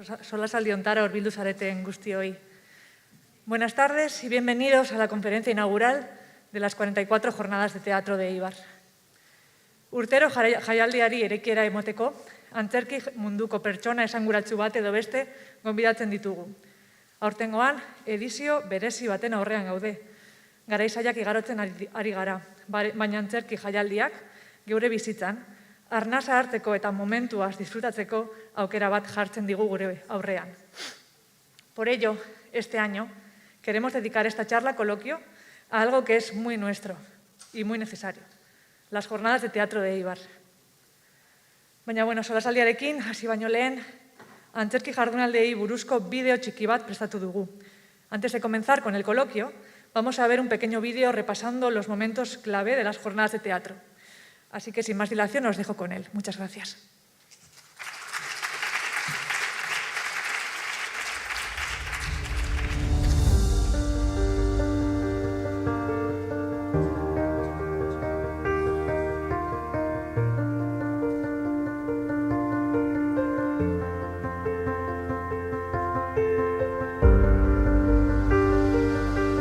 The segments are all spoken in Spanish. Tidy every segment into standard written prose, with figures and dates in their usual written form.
Solasaldi hontara hurbildu zareten guztioi. Buenas tardes y bienvenidos a la conferencia inaugural de las 44 Jornadas de Teatro de Eibar. Urtero jaialdiari erekiera emoteko, antzerki munduko pertsona esanguratsu bat edo beste gonbidatzen ditugu. Aurtengoan, edizio berezi baten aurrean gaude. Garaizaiak igarotzen ari gara, baina antzerki jaialdiak geure bizitzan, arnasa hartzeko eta momentuaz disfrutatzeko aukera bat jartzen digu gure aurrean. Por ello, este año queremos dedicar esta charla coloquio a algo que es muy nuestro y muy necesario, las jornadas de teatro de Eibar. Baina, solasaldiarekin, hasi baino lehen, antzerki jardunaldiei buruzko bideo txiki bat prestatu dugu. Antes de comenzar con el coloquio, vamos a ver un pequeño vídeo repasando los momentos clave de las jornadas de teatro. Así que, sin más dilación, os dejo con él. Muchas gracias.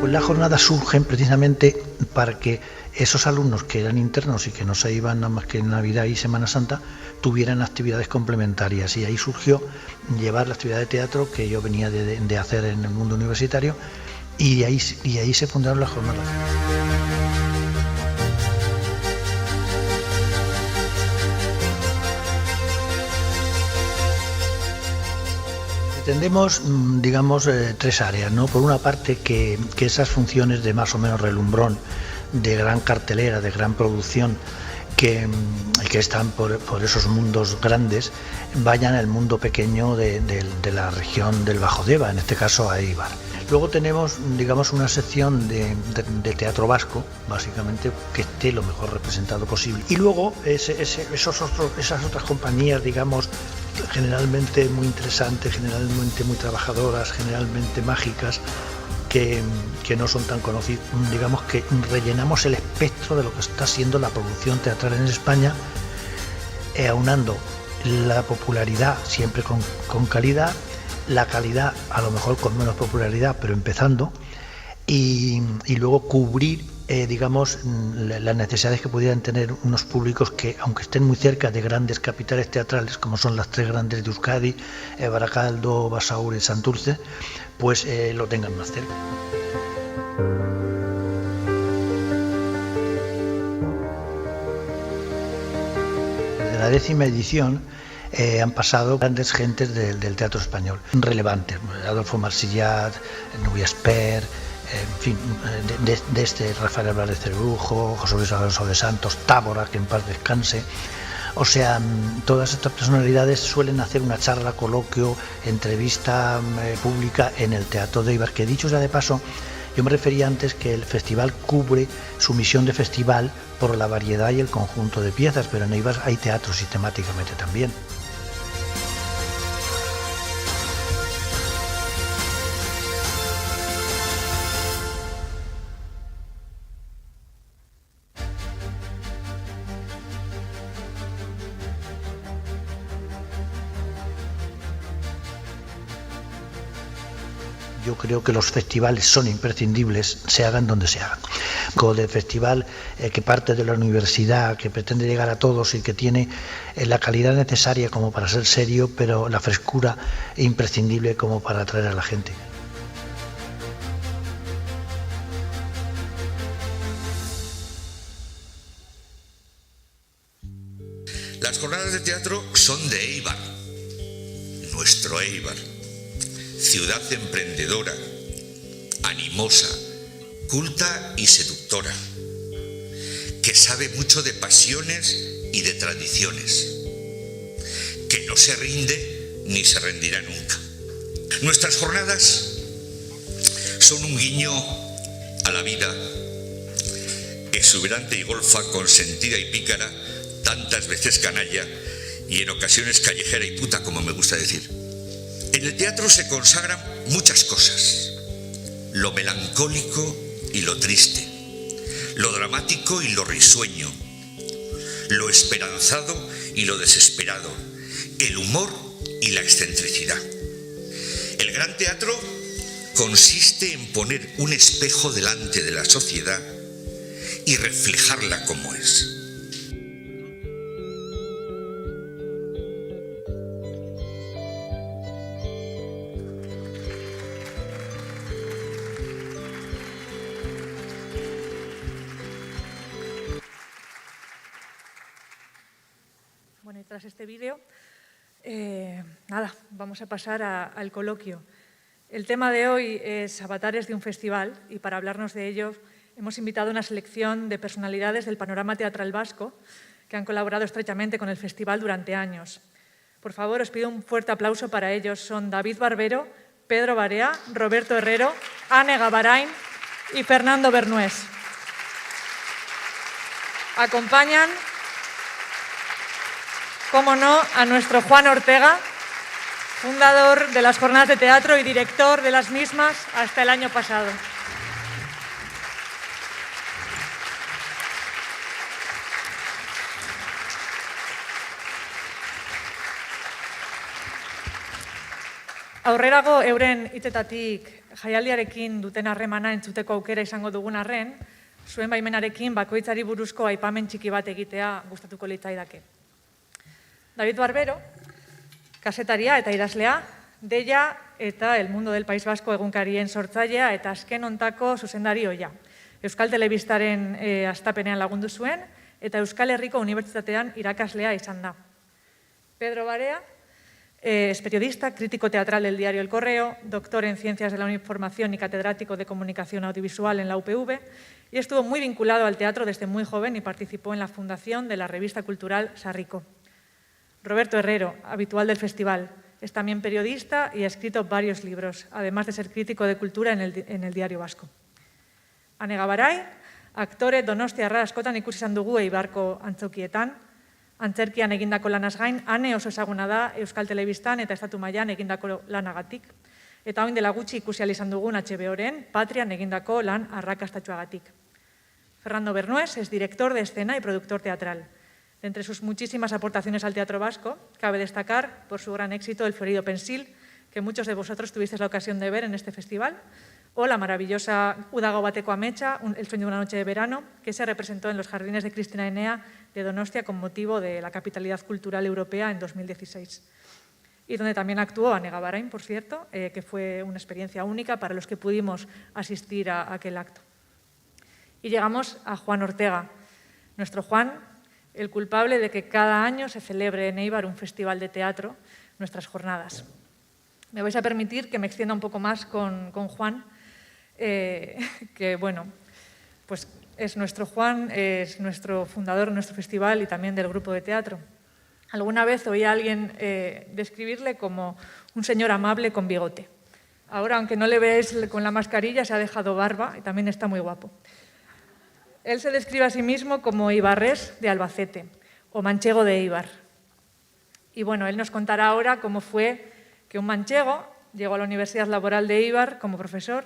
Pues las jornadas surgen precisamente para que esos alumnos que eran internos y que no se iban nada más que en Navidad y Semana Santa tuvieran actividades complementarias, y ahí surgió llevar la actividad de teatro que yo venía de hacer en el mundo universitario, y ahí se fundaron las jornadas. Entendemos, digamos, tres áreas, ¿no? Por una parte, que esas funciones de más o menos relumbrón, de gran cartelera, de gran producción, que están por esos mundos grandes, vayan al mundo pequeño de la región del Bajo Deba, en este caso a Eibar. Luego tenemos, digamos, una sección de teatro vasco, básicamente, que esté lo mejor representado posible. Y luego esas otras compañías, digamos, generalmente muy interesantes, generalmente muy trabajadoras, generalmente mágicas, que no son tan conocidas, digamos que rellenamos el espectro de lo que está siendo la producción teatral en España, aunando la popularidad siempre con calidad, la calidad a lo mejor con menos popularidad, pero empezando, y luego cubrir, digamos, las necesidades que pudieran tener unos públicos que, aunque estén muy cerca de grandes capitales teatrales, como son las tres grandes de Euskadi, Barakaldo, Basauri y Santurce, pues lo tengan más cerca. Desde la 10ª edición han pasado grandes gentes del teatro español, relevantes: Adolfo Marsillat, Nubia Esper, en fin, de Rafael Álvarez Cerbrujo, José Luis Alonso de Santos, Tábora, que en paz descanse. O sea, todas estas personalidades suelen hacer una charla, coloquio, entrevista pública en el Teatro de Eibar, que, dicho sea de paso, yo me refería antes que el festival cubre su misión de festival por la variedad y el conjunto de piezas, pero en Eibar hay teatro sistemáticamente también. Yo creo que los festivales son imprescindibles, se hagan donde se hagan. Como del festival que parte de la universidad, que pretende llegar a todos y que tiene la calidad necesaria como para ser serio, pero la frescura imprescindible como para atraer a la gente. Las jornadas de teatro son de Eibar, nuestro Eibar. Ciudad emprendedora, animosa, culta y seductora, que sabe mucho de pasiones y de tradiciones, que no se rinde ni se rendirá nunca. Nuestras jornadas son un guiño a la vida exuberante y golfa, consentida y pícara, tantas veces canalla y en ocasiones callejera y puta, como me gusta decir. En el teatro se consagran muchas cosas: lo melancólico y lo triste, lo dramático y lo risueño, lo esperanzado y lo desesperado, el humor y la excentricidad. El gran teatro consiste en poner un espejo delante de la sociedad y reflejarla como es. Bueno, y tras este vídeo, vamos a pasar al coloquio. El tema de hoy es avatares de un festival y para hablarnos de ello hemos invitado a una selección de personalidades del panorama teatral vasco que han colaborado estrechamente con el festival durante años. Por favor, os pido un fuerte aplauso para ellos. Son David Barbero, Pedro Barea, Roberto Herrero, Ane Gabarain y Fernando Bernués. Acompañan, cómo no, a nuestro Juan Ortega, fundador de las Jornadas de Teatro y director de las mismas hasta el año pasado. Aurrerago euren hitzetatik jaialdiarekin duten harremana entzuteko aukera izango dugun arren, zuen baimenarekin bakoitzari buruzko aipamen txiki bat egitea gustatuko litzaidake. David Barbero, kazetaria eta idazlea, Deia eta El Mundo del País Vasco egunkarien sortzailea eta azken hontako zuzendari ohia. Euskal Telebistaren hastapenean lagundu zuen eta Euskal Herriko Unibertsitatean irakaslea izan da. Pedro Barea es periodista, crítico teatral del diario El Correo, doctor en Ciencias de la Información y catedrático de Comunicación Audiovisual en la UPV y estuvo muy vinculado al teatro desde muy joven y participó en la fundación de la revista cultural Sarrico. Roberto Herrero, habitual del festival, es también periodista y ha escrito varios libros, además de ser crítico de cultura en el Diario Vasco. Ane Gabarai, aktore donostiarra askotan ikusi izan dugu Eibarko antzokietan, antzerkian egindako lanaz gain, Ane oso ezaguna da Euskal Telebistan eta estatu mailan egindako lanagatik, eta orain dela gutxi ikusi ahal izan dugun HBO-ren Patrian egindako lan arrakastatsuagatik. Fernando Bernués es director de escena y productor teatral. Entre sus muchísimas aportaciones al teatro vasco, cabe destacar por su gran éxito El Florido Pensil, que muchos de vosotros tuvisteis la ocasión de ver en este festival, o la maravillosa Udago bateko ametsa, El sueño de una noche de verano, que se representó en los jardines de Cristina Enea de Donostia con motivo de la capitalidad cultural europea en 2016. Y donde también actuó Ane Gabarain, por cierto, que fue una experiencia única para los que pudimos asistir a aquel acto. Y llegamos a Juan Ortega, nuestro Juan, el culpable de que cada año se celebre en Eibar un festival de teatro, nuestras jornadas. Me vais a permitir que me extienda un poco más con Juan, que bueno, pues es nuestro Juan, es nuestro fundador de nuestro festival y también del grupo de teatro. Alguna vez oí a alguien describirle como un señor amable con bigote. Ahora, aunque no le veáis con la mascarilla, se ha dejado barba y también está muy guapo. Él se describe a sí mismo como ibarrés de Albacete o manchego de Eibar. Y bueno, él nos contará ahora cómo fue que un manchego llegó a la Universidad Laboral de Eibar como profesor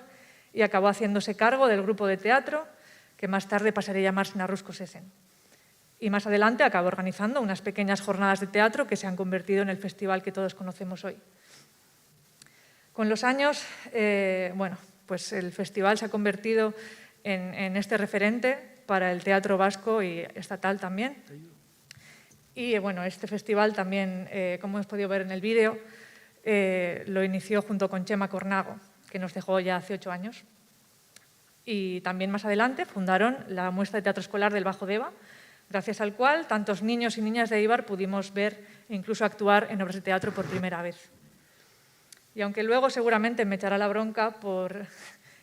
y acabó haciéndose cargo del grupo de teatro que más tarde pasaría a llamarse Narruskosesen. Y más adelante acabó organizando unas pequeñas jornadas de teatro que se han convertido en el festival que todos conocemos hoy. Con los años, pues el festival se ha convertido en este referente para el teatro vasco y estatal también. Y bueno, este festival también, como hemos podido ver en el vídeo, lo inició junto con Chema Cornago, que nos dejó ya hace 8 años. Y también más adelante fundaron la muestra de teatro escolar del Bajo Deba, gracias al cual tantos niños y niñas de Eibar pudimos ver e incluso actuar en obras de teatro por primera vez. Y aunque luego seguramente me echará la bronca por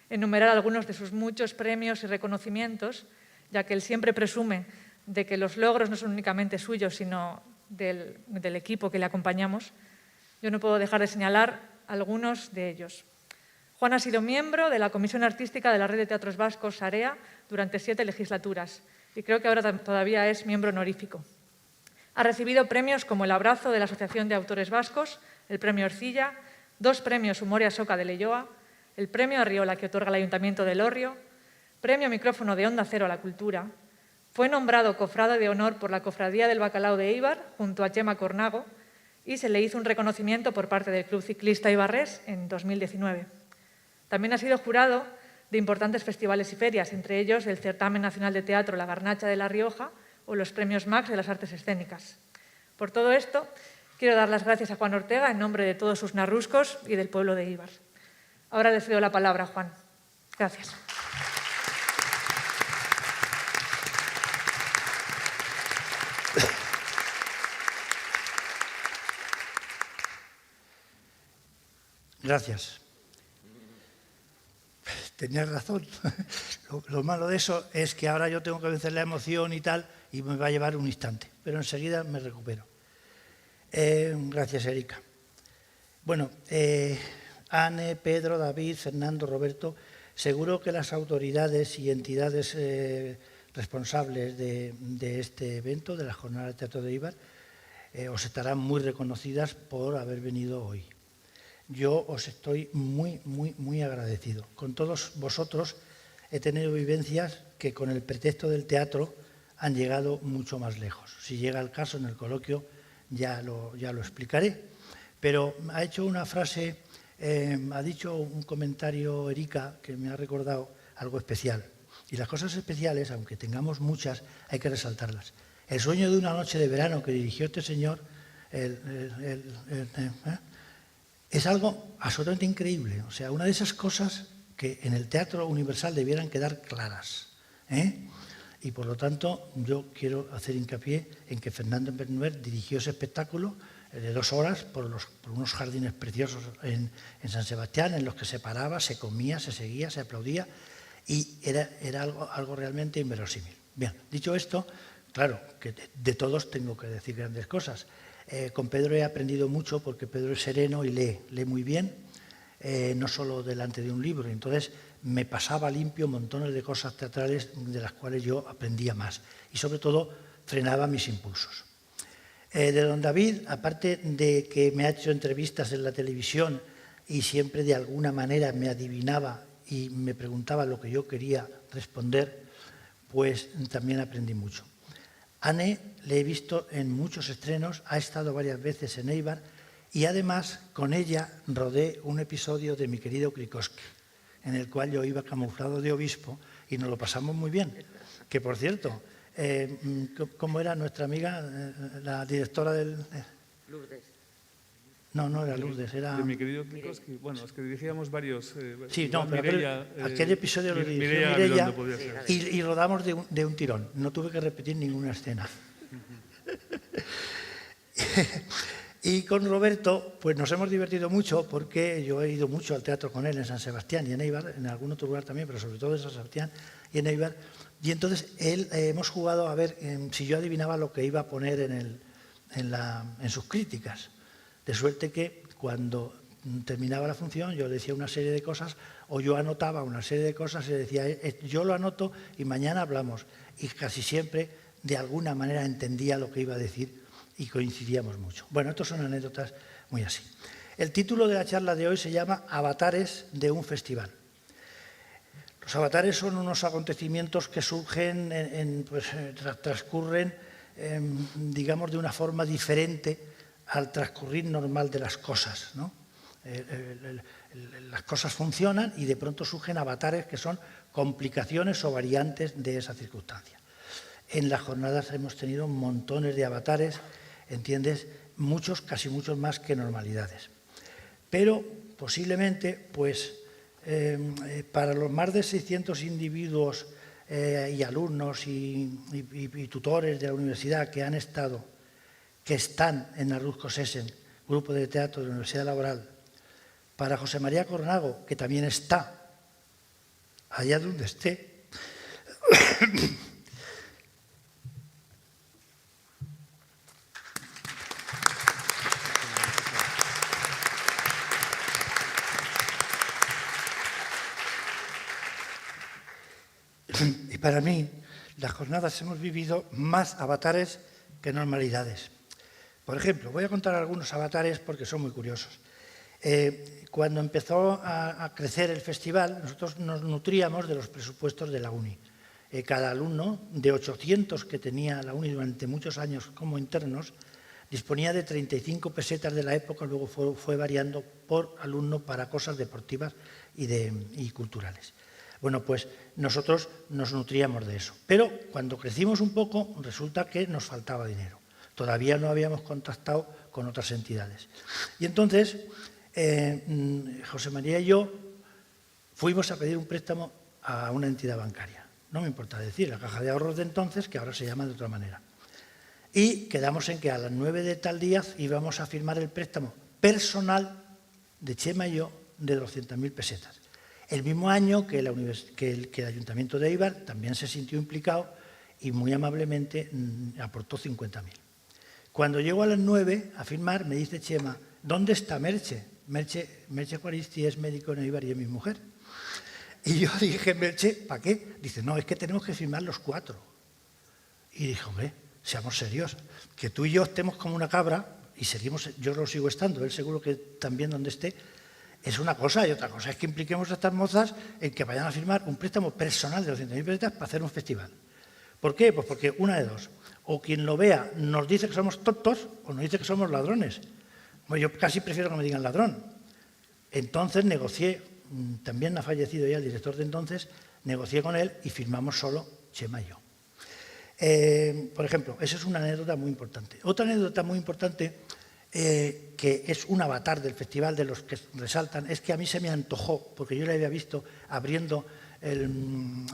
enumerar algunos de sus muchos premios y reconocimientos, ya que él siempre presume de que los logros no son únicamente suyos, sino del equipo que le acompañamos, yo no puedo dejar de señalar algunos de ellos. Juan ha sido miembro de la Comisión Artística de la Red de Teatros Vascos, SAREA, durante 7 legislaturas y creo que ahora todavía es miembro honorífico. Ha recibido premios como el Abrazo de la Asociación de Autores Vascos, el Premio Ercilla, 2 premios Humorea Soca de Leioa, el Premio Arriola que otorga el Ayuntamiento de Elorrio, Premio Micrófono de Onda Cero a la Cultura, fue nombrado cofrade de honor por la Cofradía del Bacalao de Eibar junto a Chema Cornago y se le hizo un reconocimiento por parte del Club Ciclista Ibarrés en 2019. También ha sido jurado de importantes festivales y ferias, entre ellos el Certamen Nacional de Teatro La Garnacha de La Rioja o los Premios Max de las Artes Escénicas. Por todo esto, quiero dar las gracias a Juan Ortega en nombre de todos sus narruscos y del pueblo de Eibar. Ahora le cedo la palabra a Juan. Gracias. Gracias. Tenías razón. Lo malo de eso es que ahora yo tengo que vencer la emoción y tal, y me va a llevar un instante, pero enseguida me recupero. Gracias, Erika. Bueno, Anne, Pedro, David, Fernando, Roberto, seguro que las autoridades y entidades responsables de este evento, de la Jornada de Teatro de Eibar, os estarán muy reconocidas por haber venido hoy. Yo os estoy muy agradecido. Con todos vosotros he tenido vivencias que con el pretexto del teatro han llegado mucho más lejos. Si llega el caso en el coloquio ya lo explicaré. Pero ha hecho una frase, ha dicho un comentario Erika que me ha recordado algo especial. Y las cosas especiales, aunque tengamos muchas, hay que resaltarlas. El sueño de una noche de verano que dirigió este señor, es algo absolutamente increíble. O sea, una de esas cosas que en el Teatro Universal debieran quedar claras. Y por lo tanto, yo quiero hacer hincapié en que Fernando Bernuer dirigió ese espectáculo de 2 horas por unos jardines preciosos en San Sebastián, en los que se paraba, se comía, se seguía, se aplaudía, y era algo realmente inverosímil. Bien, dicho esto, claro, que de todos tengo que decir grandes cosas. Con Pedro he aprendido mucho porque Pedro es sereno y lee muy bien, no solo delante de un libro. Entonces me pasaba limpio montones de cosas teatrales de las cuales yo aprendía más y sobre todo frenaba mis impulsos. De don David, aparte de que me ha hecho entrevistas en la televisión y siempre de alguna manera me adivinaba y me preguntaba lo que yo quería responder, pues también aprendí mucho. Anne le he visto en muchos estrenos, ha estado varias veces en Eibar y además con ella rodé un episodio de Mi querido Krikoski, en el cual yo iba camuflado de obispo y nos lo pasamos muy bien. Que por cierto, ¿cómo era nuestra amiga, la directora del...? Lourdes. No era Lourdes, era... De Mi querido Krikoski. Bueno, es que dirigíamos varios... sí, no, pero aquel episodio lo dirigió Mireia y rodamos de un tirón. No tuve que repetir ninguna escena. Y con Roberto, pues nos hemos divertido mucho porque yo he ido mucho al teatro con él en San Sebastián y en Eibar, en algún otro lugar también, pero sobre todo en San Sebastián y en Eibar. Y entonces hemos jugado a ver si yo adivinaba lo que iba a poner en sus críticas. De suerte que cuando terminaba la función yo decía una serie de cosas o yo anotaba una serie de cosas y decía yo lo anoto y mañana hablamos. Y casi siempre de alguna manera entendía lo que iba a decir y coincidíamos mucho. Bueno, estas son anécdotas muy así. El título de la charla de hoy se llama Avatares de un festival. Los avatares son unos acontecimientos que surgen, transcurren, digamos, de una forma diferente al transcurrir normal de las cosas, ¿no? Las cosas funcionan y de pronto surgen avatares que son complicaciones o variantes de esa circunstancia. En las jornadas hemos tenido montones de avatares, ¿entiendes? Muchos, casi muchos más que normalidades. Pero posiblemente, pues, para los más de 600 individuos y alumnos y tutores de la universidad que están en Narruzcos Essen, grupo de teatro de la Universidad Laboral, para José María Cornago, que también está allá donde esté, y para mí, las jornadas hemos vivido más avatares que normalidades. Por ejemplo, voy a contar algunos avatares porque son muy curiosos. Cuando empezó a crecer el festival, nosotros nos nutríamos de los presupuestos de la UNI. Cada alumno, de 800 que tenía la UNI durante muchos años como internos, Disponía de 35 pesetas de la época, luego fue variando por alumno para cosas deportivas y culturales. Bueno, pues nosotros nos nutríamos de eso. Pero cuando crecimos un poco, resulta que nos faltaba dinero. Todavía no habíamos contactado con otras entidades. Y entonces, José María y yo fuimos a pedir un préstamo a una entidad bancaria. No me importa decir, la Caja de Ahorros de entonces, que ahora se llama de otra manera. Y quedamos en que a las 9 de tal día íbamos a firmar el préstamo personal de Chema y yo de 200.000 pesetas. El mismo año que el Ayuntamiento de Éibar también se sintió implicado y muy amablemente aportó 50.000. Cuando llego a las 9 a firmar, me dice Chema, ¿dónde está Merche? Merche Juaristi es médico en Éibar y es mi mujer. Y yo dije, Merche, ¿para qué? Dice, no, es que tenemos que firmar los 4. Y dije, hombre, seamos serios, que tú y yo estemos como una cabra, y seguimos, yo lo sigo estando, él seguro que también donde esté, es una cosa, y otra cosa es que impliquemos a estas mozas en que vayan a firmar un préstamo personal de 200.000 pesetas para hacer un festival. ¿Por qué? Pues porque una de dos, o quien lo vea nos dice que somos tontos o nos dice que somos ladrones. Bueno, yo casi prefiero que me digan ladrón. Entonces negocié, también ha fallecido ya el director de entonces, negocié con él y firmamos solo Chema y yo. Por ejemplo, esa es una anécdota muy importante. Otra anécdota muy importante, que es un avatar del festival de los que resaltan, es que a mí se me antojó, porque yo le había visto abriendo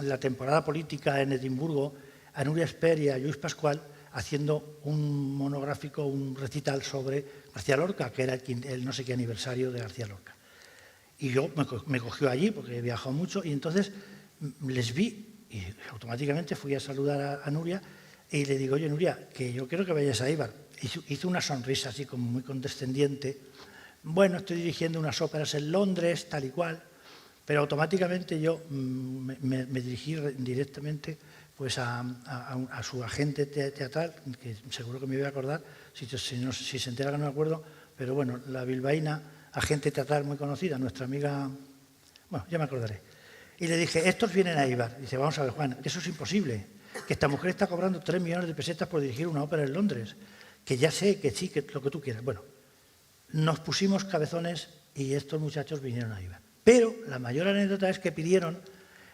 la temporada política en Edimburgo, a Núria Esper y a Lluís Pascual haciendo un monográfico, un recital sobre García Lorca, que era el no sé qué aniversario de García Lorca. Y yo me cogió allí, porque he viajado mucho, y entonces les vi. Y automáticamente fui a saludar a Núria y le digo, oye, Núria, que yo quiero que vayas a Éibar. Hizo una sonrisa así como muy condescendiente. Bueno, estoy dirigiendo unas óperas en Londres, tal y cual. Pero automáticamente yo me dirigí directamente pues, a su agente teatral, que seguro que me voy a acordar, si se entera que no me acuerdo, pero bueno, la bilbaína, agente teatral muy conocida, nuestra amiga, bueno, ya me acordaré. Y le dije, estos vienen a Éibar. Dice, vamos a ver, Juan, eso es imposible. Que esta mujer está cobrando 3 millones de pesetas por dirigir una ópera en Londres. Que ya sé, que sí, que lo que tú quieras. Bueno, nos pusimos cabezones y estos muchachos vinieron a Éibar. Pero la mayor anécdota es que pidieron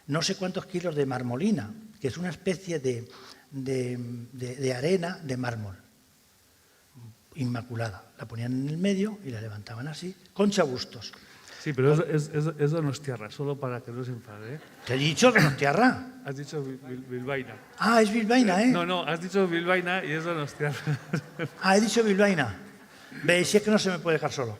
no sé cuántos kilos de marmolina, que es una especie de arena de mármol, inmaculada. La ponían en el medio y la levantaban así, Concha Bustos. Sí, pero es donostiarra, solo para que no se enfade, ¿eh? ¿Te he dicho donostiarra? Has dicho bilbaína. Ah, es bilbaína, ¿eh? No, has dicho bilbaína y es donostiarra. Ah, he dicho bilbaína. Veis, si es que no se me puede dejar solo.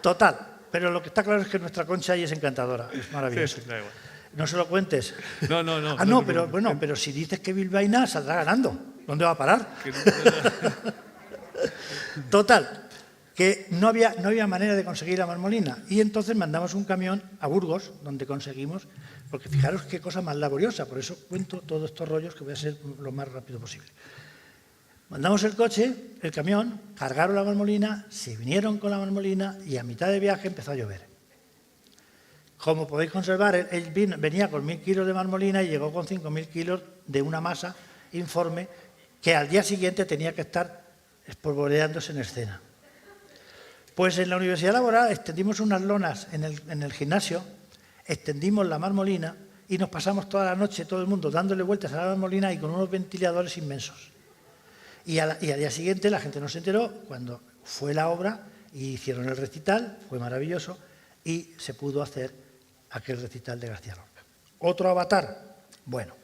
Total, pero lo que está claro es que nuestra Concha ahí es encantadora, es maravillosa. Sí, da igual. No se lo cuentes. No. Ah, no, pero bueno, pero si dices que bilbaína saldrá ganando. ¿Dónde va a parar? Total, que no había manera de conseguir la marmolina. Y entonces mandamos un camión a Burgos, donde conseguimos, porque fijaros qué cosa más laboriosa, por eso cuento todos estos rollos que voy a ser lo más rápido posible. Mandamos el coche, el camión, cargaron la marmolina, se vinieron con la marmolina y a mitad de viaje empezó a llover. Como podéis conservar, él venía con 1.000 kilos de marmolina y llegó con 5.000 kilos de una masa informe que al día siguiente tenía que estar espolvoreándose en escena. Pues en la Universidad Laboral extendimos unas lonas en el gimnasio, extendimos la marmolina y nos pasamos toda la noche, todo el mundo, dándole vueltas a la marmolina y con unos ventiladores inmensos. Y al día siguiente la gente nos enteró cuando fue la obra y hicieron el recital, fue maravilloso, y se pudo hacer aquel recital de García Lorca. ¿Otro avatar? Bueno,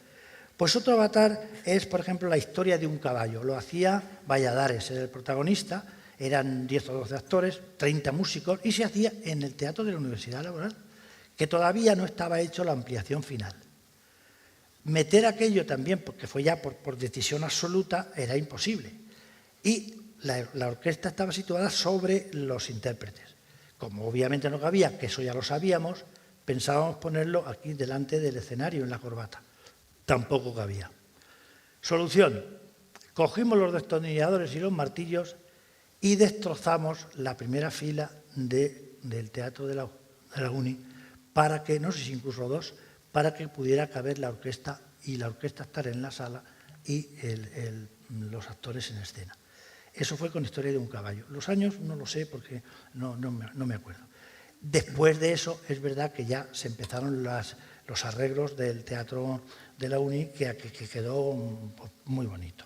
pues otro avatar es, por ejemplo, la historia de un caballo. Lo hacía Valladares, era el protagonista. Eran 10 o 12 actores, 30 músicos, y se hacía en el Teatro de la Universidad Laboral, que todavía no estaba hecho la ampliación final. Meter aquello también, porque fue ya por decisión absoluta, era imposible. Y la orquesta estaba situada sobre los intérpretes. Como obviamente no cabía, que eso ya lo sabíamos, pensábamos ponerlo aquí delante del escenario, en la corbata. Tampoco cabía. Solución. Cogimos los destornilladores y los martillos y destrozamos la primera fila del Teatro de la Uni para que, no sé si incluso 2, para que pudiera caber la orquesta y la orquesta estar en la sala y los actores en escena. Eso fue con Historia de un caballo. Los años no lo sé porque no me acuerdo. Después de eso, es verdad que ya se empezaron los arreglos del Teatro de la Uni, que quedó muy bonito.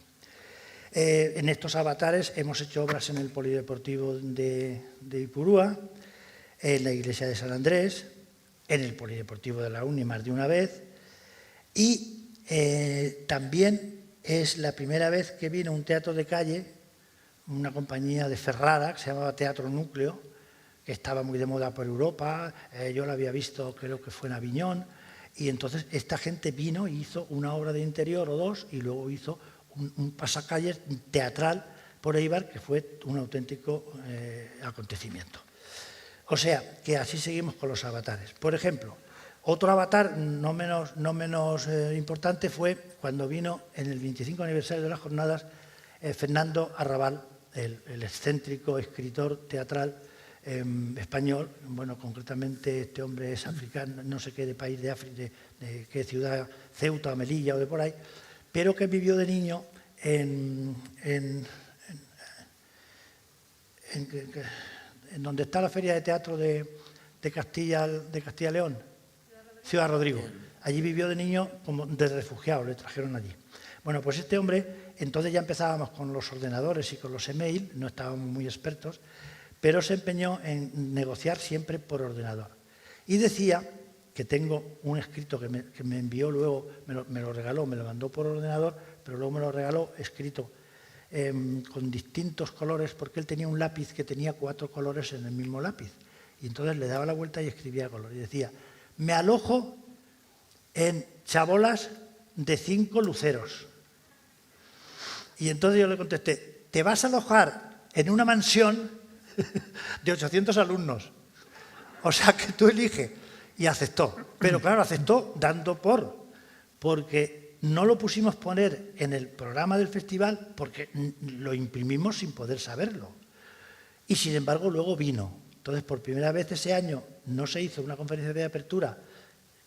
En estos avatares hemos hecho obras en el Polideportivo de Ipurúa, en la iglesia de San Andrés, en el Polideportivo de la Uni más de una vez, y también es la primera vez que vino un teatro de calle, una compañía de Ferrara, que se llamaba Teatro Núcleo, que estaba muy de moda por Europa. Yo la había visto, creo que fue en Aviñón, y entonces esta gente vino y hizo una obra de interior o dos, y luego hizo un pasacalles teatral por Éibar, que fue un auténtico acontecimiento. O sea, que así seguimos con los avatares. Por ejemplo, otro avatar no menos importante fue cuando vino en el 25 aniversario de las jornadas Fernando Arrabal, el excéntrico escritor teatral español. Bueno, concretamente este hombre es africano, no sé qué de país de África, de qué ciudad, Ceuta, Melilla o de por ahí, pero que vivió de niño en donde está la Feria de Teatro de Castilla y León, Ciudad Rodrigo. Allí vivió de niño como de refugiado, le trajeron allí. Bueno, pues este hombre, entonces ya empezábamos con los ordenadores y con los email, no estábamos muy expertos, pero se empeñó en negociar siempre por ordenador. Y decía, que tengo un escrito que me envió luego, me lo regaló, me lo mandó por ordenador, pero luego me lo regaló escrito con distintos colores, porque él tenía un lápiz que tenía 4 colores en el mismo lápiz. Y entonces le daba la vuelta y escribía color. Y decía, me alojo en chabolas de 5 luceros. Y entonces yo le contesté, te vas a alojar en una mansión de 800 alumnos. O sea que tú eliges. Y aceptó. Pero claro, aceptó dando porque no lo pusimos poner en el programa del festival porque lo imprimimos sin poder saberlo. Y sin embargo luego vino. Entonces por primera vez ese año no se hizo una conferencia de apertura,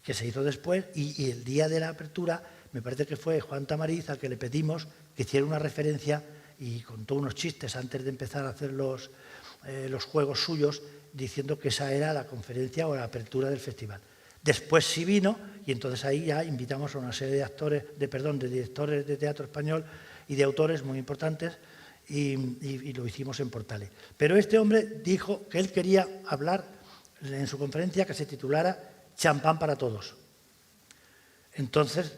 que se hizo después, y el día de la apertura me parece que fue Juan Tamariz al que le pedimos que hiciera una referencia y contó unos chistes antes de empezar a hacer los juegos suyos, diciendo que esa era la conferencia o la apertura del festival. Después sí vino y entonces ahí ya invitamos a una serie de directores de teatro español y de autores muy importantes y lo hicimos en Portales. Pero este hombre dijo que él quería hablar en su conferencia que se titulara Champán para todos. Entonces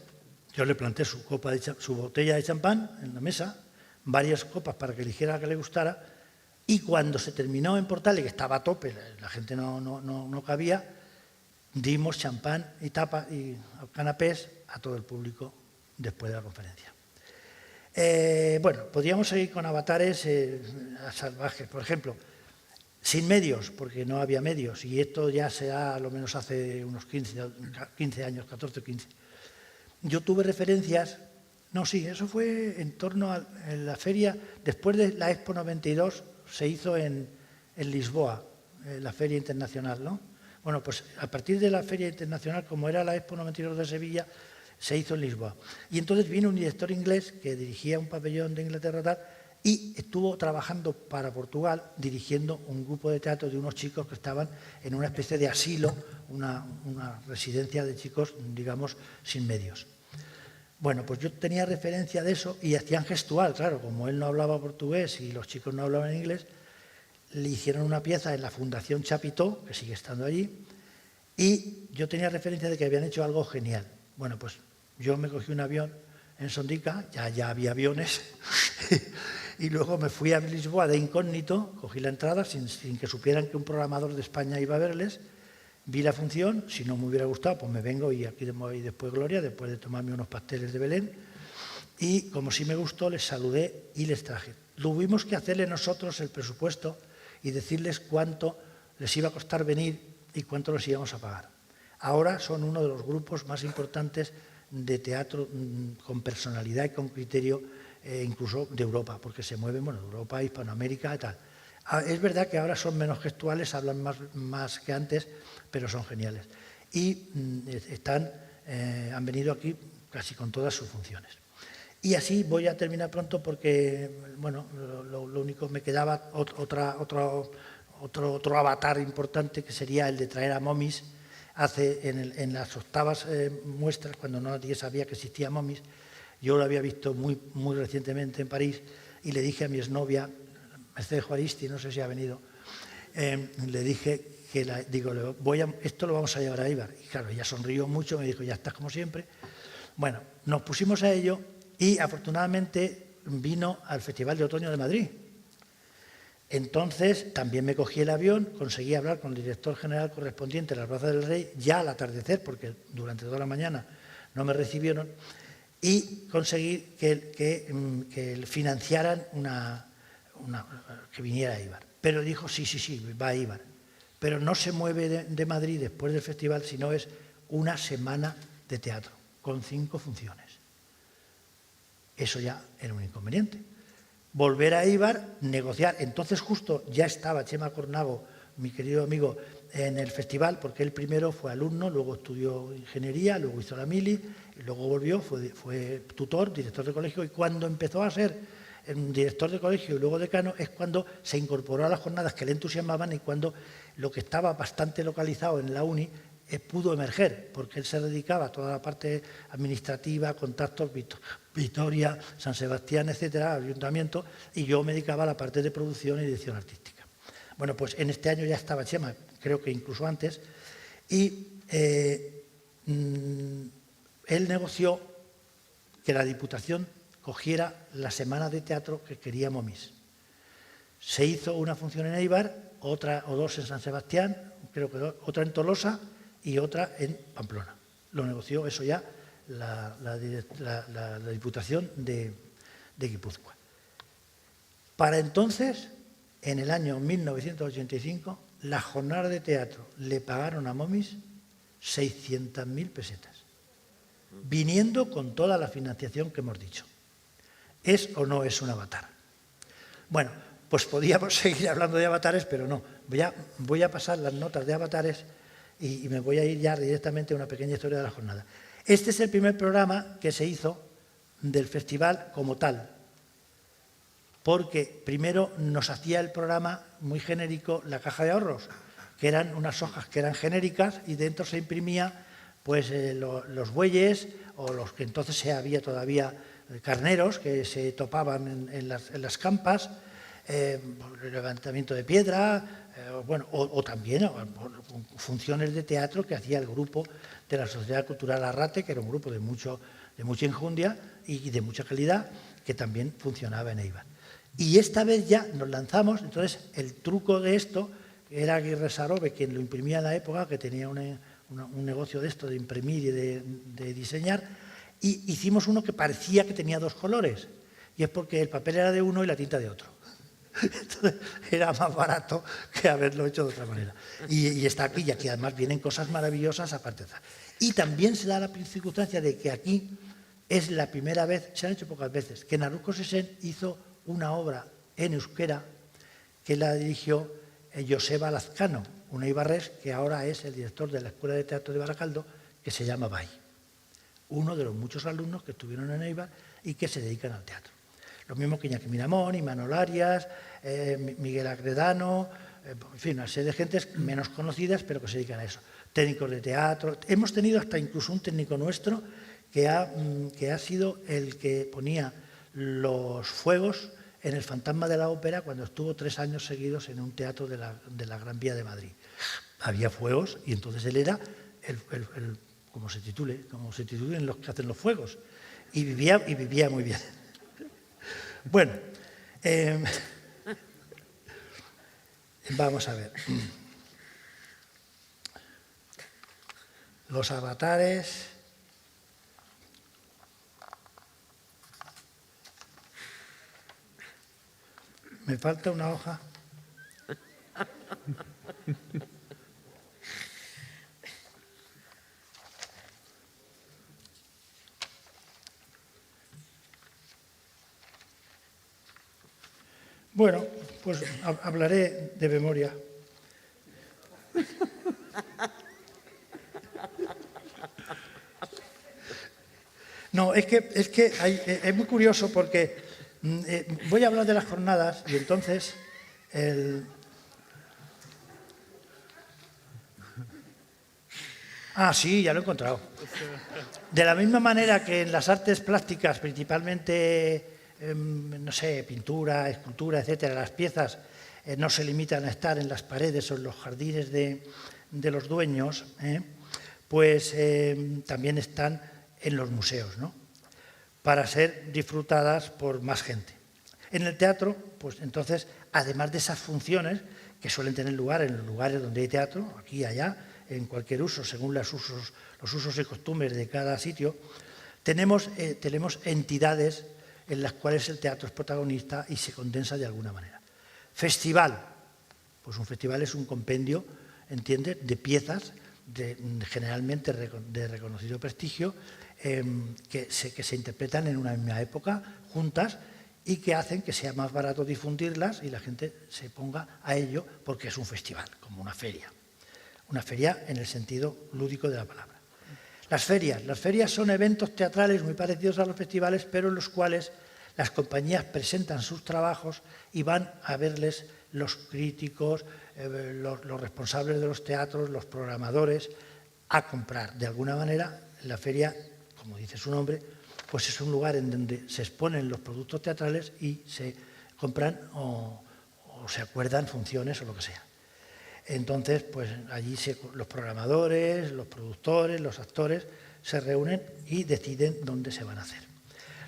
yo le planteé su botella de champán en la mesa, varias copas para que eligiera la que le gustara. Y cuando se terminó en Portales, que estaba a tope, la gente no cabía, dimos champán y tapa y canapés a todo el público después de la conferencia. Bueno, podríamos seguir con avatares salvajes. Por ejemplo, sin medios, porque no había medios, y esto ya se da a lo menos hace unos 15 años, 14 o 15. Yo tuve referencias. No, sí, eso fue en torno a la feria, después de la Expo 92, se hizo en Lisboa, la Feria Internacional, ¿no? Bueno, pues a partir de la Feria Internacional, como era la Expo 92 de Sevilla, se hizo en Lisboa. Y entonces vino un director inglés que dirigía un pabellón de Inglaterra tal, y estuvo trabajando para Portugal, dirigiendo un grupo de teatro de unos chicos que estaban en una especie de asilo, una residencia de chicos, digamos, sin medios. Bueno, pues yo tenía referencia de eso y hacían gestual, claro, como él no hablaba portugués y los chicos no hablaban inglés, le hicieron una pieza en la Fundación Chapitó, que sigue estando allí, y yo tenía referencia de que habían hecho algo genial. Bueno, pues yo me cogí un avión en Sondica, ya había aviones, y luego me fui a Lisboa de incógnito, cogí la entrada sin que supieran que un programador de España iba a verles. Vi la función, si no me hubiera gustado, pues me vengo y aquí después Gloria, después de tomarme unos pasteles de Belén. Y como sí me gustó, les saludé y les traje. Tuvimos que hacerle nosotros el presupuesto y decirles cuánto les iba a costar venir y cuánto les íbamos a pagar. Ahora son uno de los grupos más importantes de teatro con personalidad y con criterio, incluso de Europa, porque se mueven, bueno, de Europa, Hispanoamérica y tal. Es verdad que ahora son menos gestuales, hablan más que antes, pero son geniales. Y han venido aquí casi con todas sus funciones. Y así voy a terminar pronto porque, bueno, lo único me quedaba otro avatar importante, que sería el de traer a Momis. En las octavas muestras, cuando nadie sabía que existía Momis, yo lo había visto muy recientemente en París y le dije a mi exnovia, Mercedes Juaristi, no sé si ha venido, le dije que esto lo vamos a llevar a Eibar. Y claro, ella sonrió mucho, me dijo, ya estás como siempre. Bueno, nos pusimos a ello y afortunadamente vino al Festival de Otoño de Madrid. Entonces también me cogí el avión, conseguí hablar con el director general correspondiente de la Plaza del Rey ya al atardecer, porque durante toda la mañana no me recibieron, y conseguí que financiaran que viniera a Eibar. Pero dijo, sí, va a Eibar. Pero no se mueve de Madrid después del festival, sino es una semana de teatro, con 5 funciones. Eso ya era un inconveniente. Volver a Eibar, negociar. Entonces justo ya estaba Chema Cornago, mi querido amigo, en el festival, porque él primero fue alumno, luego estudió ingeniería, luego hizo la mili, y luego volvió, fue tutor, director de colegio, y cuando empezó a ser director de colegio y luego decano es cuando se incorporó a las jornadas que le entusiasmaban y cuando lo que estaba bastante localizado en la uni pudo emerger, porque él se dedicaba a toda la parte administrativa, contactos, Vitoria, San Sebastián, etcétera, ayuntamiento, y yo me dedicaba a la parte de producción y dirección artística. Bueno, pues en este año ya estaba Chema, creo que incluso antes, y él negoció que la Diputación cogiera la semana de teatro que quería Momis. Se hizo una función en Eibar, otra o dos en San Sebastián, creo que otra en Tolosa y otra en Pamplona. Lo negoció eso ya la Diputación de Guipúzcoa. Para entonces, en el año 1985, las jornadas de teatro le pagaron a Momis 600.000 pesetas, viniendo con toda la financiación que hemos dicho. ¿Es o no es un avatar? Bueno, pues podíamos seguir hablando de avatares, pero no. Voy a pasar las notas de avatares y me voy a ir ya directamente a una pequeña historia de la jornada. Este es el primer programa que se hizo del festival como tal, porque primero nos hacía el programa muy genérico la caja de ahorros, que eran unas hojas que eran genéricas y dentro se imprimía pues los bueyes o los que entonces había todavía carneros que se topaban en las campas, el levantamiento de piedra, o también funciones de teatro que hacía el grupo de la Sociedad Cultural Arrate, que era un grupo de mucha enjundia y de mucha calidad, que también funcionaba en Eibar. Y esta vez ya nos lanzamos, entonces el truco de esto era Aguirre Sarobe, quien lo imprimía en la época, que tenía un negocio de esto, de imprimir y de diseñar, y hicimos uno que parecía que tenía 2 colores, y es porque el papel era de uno y la tinta de otro. Entonces era más barato que haberlo hecho de otra manera. Y está aquí, y aquí además vienen cosas maravillosas aparte de eso. Y también se da la circunstancia de que aquí es la primera vez, se han hecho pocas veces, que Naruco Sesen hizo una obra en euskera que la dirigió Joseba Lazcano, un eibarrés que ahora es el director de la Escuela de Teatro de Baracaldo, que se llama Bay. Uno de los muchos alumnos que estuvieron en Eibar y que se dedican al teatro. Lo mismo que Iñaki Miramón, Imanol Arias, Miguel Agredano, en fin, una serie de gentes menos conocidas, pero que se dedican a eso. Técnicos de teatro. Hemos tenido hasta incluso un técnico nuestro que ha sido el que ponía los fuegos en el Fantasma de la Ópera cuando estuvo 3 años seguidos en un teatro de la Gran Vía de Madrid. Había fuegos y entonces él era como se titulen los que hacen los fuegos. Y vivía muy bien. Bueno, vamos a ver. Los avatares. Me falta una hoja. Bueno, pues hablaré de memoria. No, es que es muy curioso porque voy a hablar de las jornadas y entonces sí, ya lo he encontrado. De la misma manera que en las artes plásticas, principalmente, no sé, pintura, escultura, etcétera, las piezas no se limitan a estar en las paredes o en los jardines de los dueños, pues también están en los museos, ¿no? Para ser disfrutadas por más gente. En el teatro, pues entonces, además de esas funciones que suelen tener lugar en los lugares donde hay teatro, aquí y allá, en cualquier uso, según los usos y costumbres de cada sitio, tenemos entidades en las cuales el teatro es protagonista y se condensa de alguna manera. Festival. Pues un festival es un compendio, ¿entiendes?, de piezas, generalmente de reconocido prestigio, que se interpretan en una misma época, juntas, y que hacen que sea más barato difundirlas y la gente se ponga a ello porque es un festival, como una feria. Una feria en el sentido lúdico de la palabra. Las ferias son eventos teatrales muy parecidos a los festivales, pero en los cuales las compañías presentan sus trabajos y van a verles los críticos, los responsables de los teatros, los programadores, a comprar. De alguna manera, la feria, como dice su nombre, pues es un lugar en donde se exponen los productos teatrales y se compran o se acuerdan funciones o lo que sea. Entonces, pues allí los programadores, los productores, los actores se reúnen y deciden dónde se van a hacer.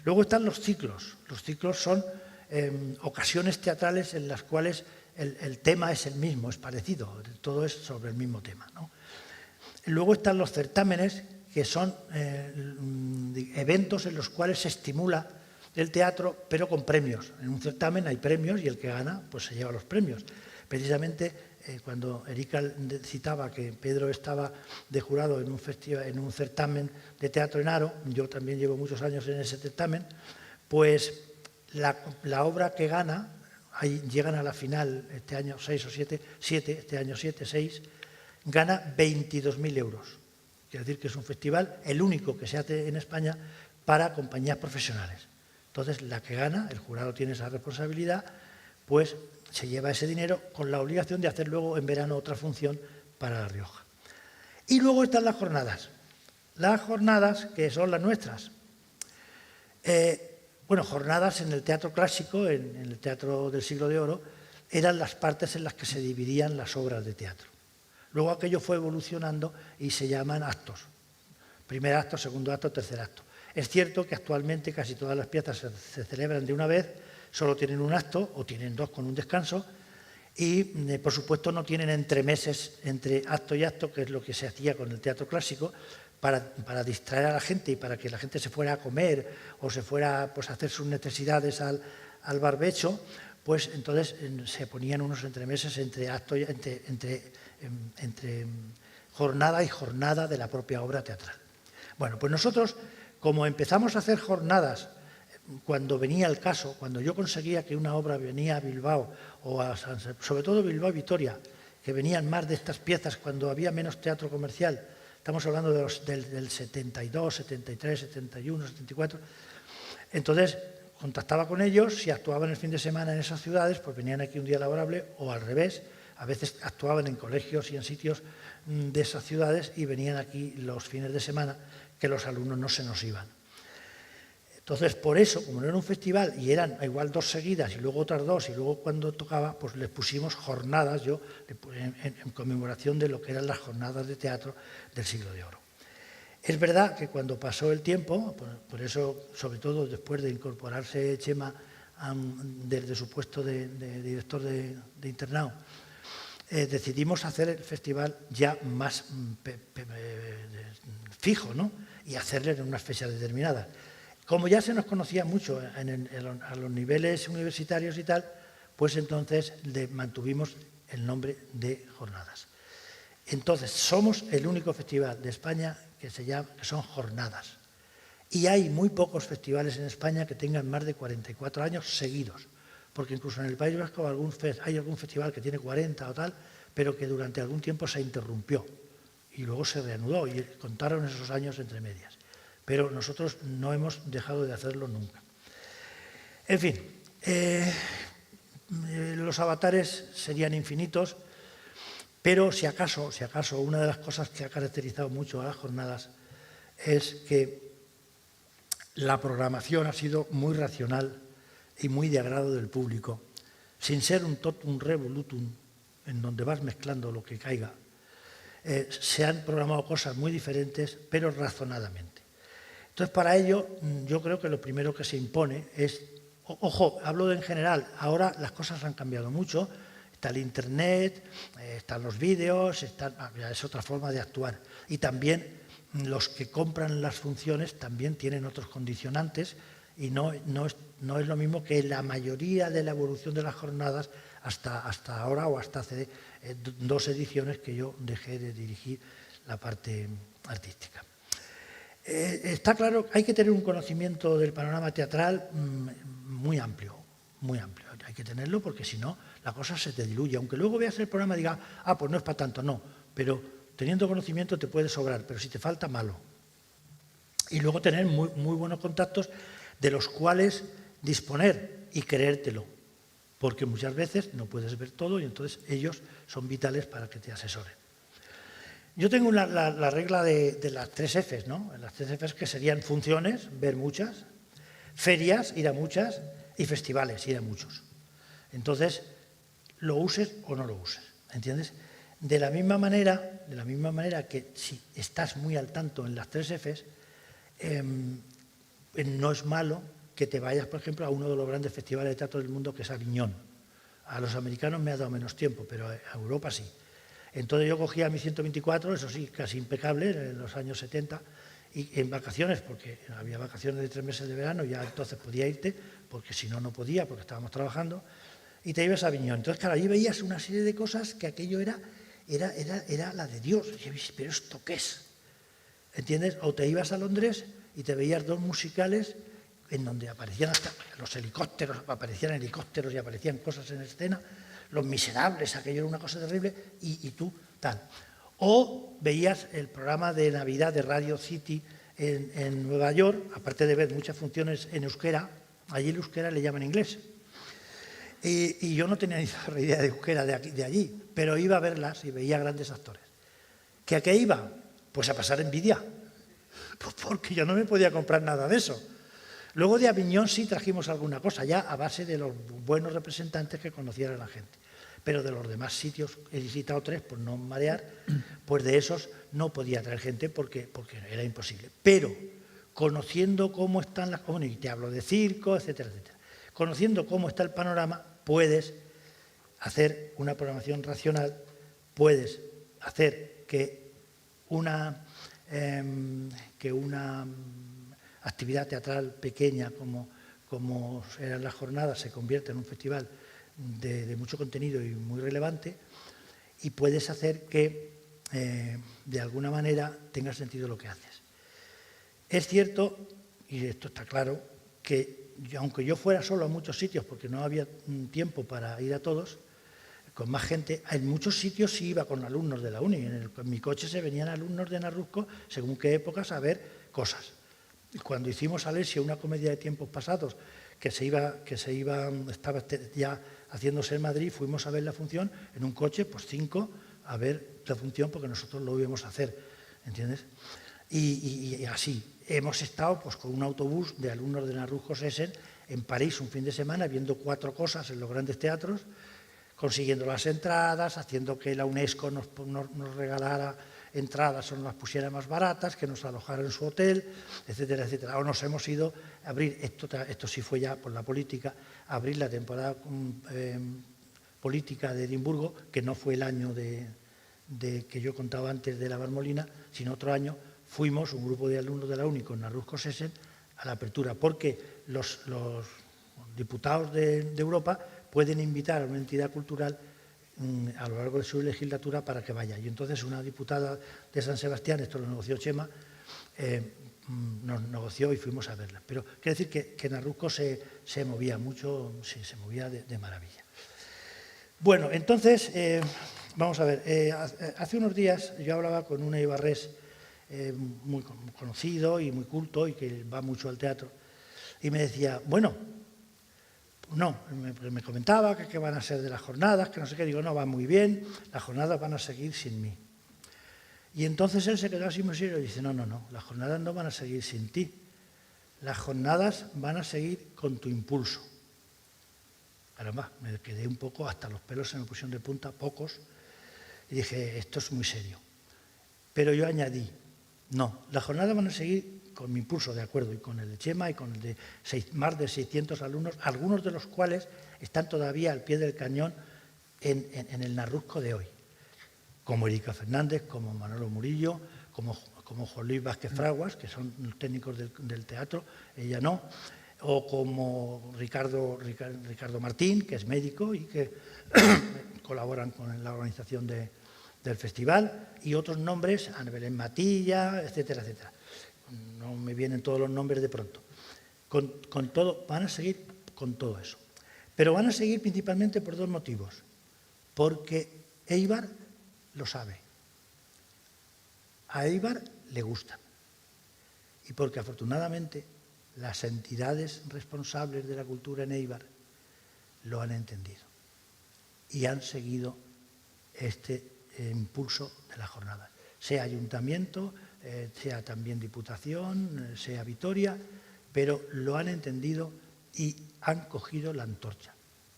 Luego están los ciclos. Los ciclos son ocasiones teatrales en las cuales el tema es el mismo, es parecido, todo es sobre el mismo tema, ¿no? Luego están los certámenes, que son eventos en los cuales se estimula el teatro, pero con premios. En un certamen hay premios y el que gana pues se lleva los premios. Precisamente cuando Erika citaba que Pedro estaba de jurado en un certamen de teatro en Haro, yo también llevo muchos años en ese certamen, pues la obra que gana, ahí llegan a la final este año 6 o 7, este año 7, 6, gana 22.000 euros. Quiere decir que es un festival, el único que se hace en España para compañías profesionales. Entonces, la que gana, el jurado tiene esa responsabilidad, pues se lleva ese dinero con la obligación de hacer luego en verano otra función para La Rioja. Y luego están las jornadas que son las nuestras. Jornadas en el teatro clásico, en el teatro del Siglo de Oro, eran las partes en las que se dividían las obras de teatro. Luego aquello fue evolucionando y se llaman actos. Primer acto, segundo acto, tercer acto. Es cierto que actualmente casi todas las piezas se celebran de una vez, solo tienen un acto o tienen dos con un descanso y, por supuesto, no tienen entremeses entre acto y acto, que es lo que se hacía con el teatro clásico, para distraer a la gente y para que la gente se fuera a comer o se fuera pues, a hacer sus necesidades al barbecho, pues entonces se ponían unos entremeses entre acto y entre jornada y jornada de la propia obra teatral. Bueno, pues nosotros, como empezamos a hacer jornadas cuando venía el caso, cuando yo conseguía que una obra venía a Bilbao, sobre todo Bilbao y Vitoria, que venían más de estas piezas cuando había menos teatro comercial, estamos hablando del 72, 73, 71, 74, entonces contactaba con ellos, si actuaban el fin de semana en esas ciudades, pues venían aquí un día laborable, o al revés, a veces actuaban en colegios y en sitios de esas ciudades y venían aquí los fines de semana, que los alumnos no se nos iban. Entonces, por eso, como no era un festival y eran igual dos seguidas y luego otras dos y luego cuando tocaba, pues les pusimos jornadas, en conmemoración de lo que eran las jornadas de teatro del Siglo de Oro. Es verdad que cuando pasó el tiempo, por eso, sobre todo después de incorporarse Chema desde su puesto de director de internado, decidimos hacer el festival ya más fijo, ¿no? Y hacerlo en unas fechas determinadas. Como ya se nos conocía mucho a los niveles universitarios y tal, pues entonces mantuvimos el nombre de jornadas. Entonces, somos el único festival de España que son jornadas. Y hay muy pocos festivales en España que tengan más de 44 años seguidos. Porque incluso en el País Vasco hay algún festival que tiene 40 o tal, pero que durante algún tiempo se interrumpió y luego se reanudó y contaron esos años entre medias. pero nosotros no hemos dejado de hacerlo nunca. En fin, los avatares serían infinitos, pero si acaso una de las cosas que ha caracterizado mucho a las jornadas es que la programación ha sido muy racional y muy de agrado del público, sin ser un totum revolutum en donde vas mezclando lo que caiga. Se han programado cosas muy diferentes, pero razonadamente. Entonces, para ello, yo creo que lo primero que se impone es, ojo, hablo de en general, ahora las cosas han cambiado mucho, está el Internet, están los vídeos, es otra forma de actuar. Y también los que compran las funciones también tienen otros condicionantes y no es lo mismo que la mayoría de la evolución de las jornadas hasta ahora o hasta hace 2 ediciones que yo dejé de dirigir la parte artística. Está claro que hay que tener un conocimiento del panorama teatral muy amplio, muy amplio. Hay que tenerlo porque si no, la cosa se te diluye. Aunque luego veas el programa y digas, pues no es para tanto, no. Pero teniendo conocimiento te puede sobrar, pero si te falta, malo. Y luego tener muy buenos contactos de los cuales disponer y creértelo. Porque muchas veces no puedes ver todo y entonces ellos son vitales para que te asesoren. Yo tengo la regla de las 3 Fs, ¿no? Las 3 Fs que serían funciones, ver muchas, ferias, ir a muchas, y festivales, ir a muchos. Entonces, lo uses o no lo uses, ¿entiendes? De la misma manera que si estás muy al tanto en las 3 Fs, no es malo que te vayas, por ejemplo, a uno de los grandes festivales de teatro del mundo, que es Aviñón. A los americanos me ha dado menos tiempo, pero a Europa sí. Entonces yo cogía mi 124, eso sí, casi impecable, en los años 70, y en vacaciones, porque había vacaciones de 3 meses de verano, ya entonces podía irte, porque si no, no podía, porque estábamos trabajando, y te ibas a Aviñón. Entonces, claro, allí veías una serie de cosas que aquello era la de Dios. Y yo, ¿pero esto qué es? ¿Entiendes? O te ibas a Londres y te veías 2 musicales en donde aparecían hasta los helicópteros, aparecían helicópteros y aparecían cosas en escena, Los Miserables, aquello era una cosa terrible, y tú tal. O veías el programa de Navidad de Radio City en Nueva York, aparte de ver muchas funciones en euskera, allí el euskera le llaman inglés. Y yo no tenía ni idea de euskera de allí, pero iba a verlas y veía grandes actores. ¿Que a qué iba? Pues a pasar envidia, pues porque yo no me podía comprar nada de eso. Luego de Aviñón sí trajimos alguna cosa, ya a base de los buenos representantes que conocieran a la gente. Pero de los demás sitios, he visitado 3 por no marear, pues de esos no podía traer gente porque era imposible. Pero conociendo cómo están las cosas, y te hablo de circo, etcétera, etcétera, conociendo cómo está el panorama, puedes hacer una programación racional, puedes hacer que una actividad teatral pequeña como eran las jornadas se convierta en un festival de mucho contenido y muy relevante, y puedes hacer que de alguna manera tenga sentido lo que haces. Es cierto, y esto está claro, que aunque yo fuera solo a muchos sitios porque no había tiempo para ir a todos, con más gente, en muchos sitios sí iba con alumnos de la uni. En mi coche se venían alumnos de Narrusco según qué épocas a ver cosas. Cuando hicimos Alessio, una comedia de tiempos pasados, que estaba ya haciéndose en Madrid, fuimos a ver la función en un coche, pues 5, a ver la función porque nosotros lo íbamos a hacer, ¿entiendes? Y así, hemos estado pues con un autobús de alumnos de Narrusco Sesen en París un fin de semana, viendo 4 cosas en los grandes teatros, consiguiendo las entradas, haciendo que la UNESCO nos regalara entradas o nos las pusiera más baratas, que nos alojara en su hotel, etcétera, etcétera. O nos hemos ido a abrir, esto sí fue ya por la política, a abrir la temporada política de Edimburgo, que no fue el año de que yo contaba antes de la Barmolina, sino otro año, fuimos un grupo de alumnos de la UNI con Narrusco Sesen a la apertura, porque los diputados de Europa pueden invitar a una entidad cultural a lo largo de su legislatura para que vaya. Y entonces una diputada de San Sebastián, esto lo negoció Chema, nos negoció y fuimos a verla. Pero quiere decir que Narrusco se movía mucho, sí, se movía de maravilla. Bueno, entonces, vamos a ver, hace unos días yo hablaba con una ibarrés muy conocido y muy culto y que va mucho al teatro. Y me decía, bueno, no, me comentaba que van a ser de las jornadas, que no sé qué. Digo, no, va muy bien, las jornadas van a seguir sin mí. Y entonces él se quedó así muy serio y dice, no, las jornadas no van a seguir sin ti. Las jornadas van a seguir con tu impulso. Caramba, me quedé un poco, hasta los pelos se me pusieron de punta, pocos, y dije, esto es muy serio. Pero yo añadí, no, las jornadas van a seguir con mi impulso, de acuerdo, y con el de Chema y con el de más de 600 alumnos, algunos de los cuales están todavía al pie del cañón en el Narrusco de hoy, como Erika Fernández, como Manolo Murillo, como Juan Luis Vázquez Fraguas, que son técnicos del teatro, ella no, o como Ricardo Martín, que es médico y que colaboran con la organización del festival, y otros nombres, Ana Belén Matilla, etcétera, etcétera. No me vienen todos los nombres de pronto. Con todo, van a seguir con todo eso. Pero van a seguir principalmente por dos motivos. Porque Éibar lo sabe. A Éibar le gustan. Y porque afortunadamente las entidades responsables de la cultura en Éibar lo han entendido. Y han seguido este impulso de la jornada. Sea ayuntamiento, sea también Diputación, sea Vitoria, pero lo han entendido y han cogido la antorcha.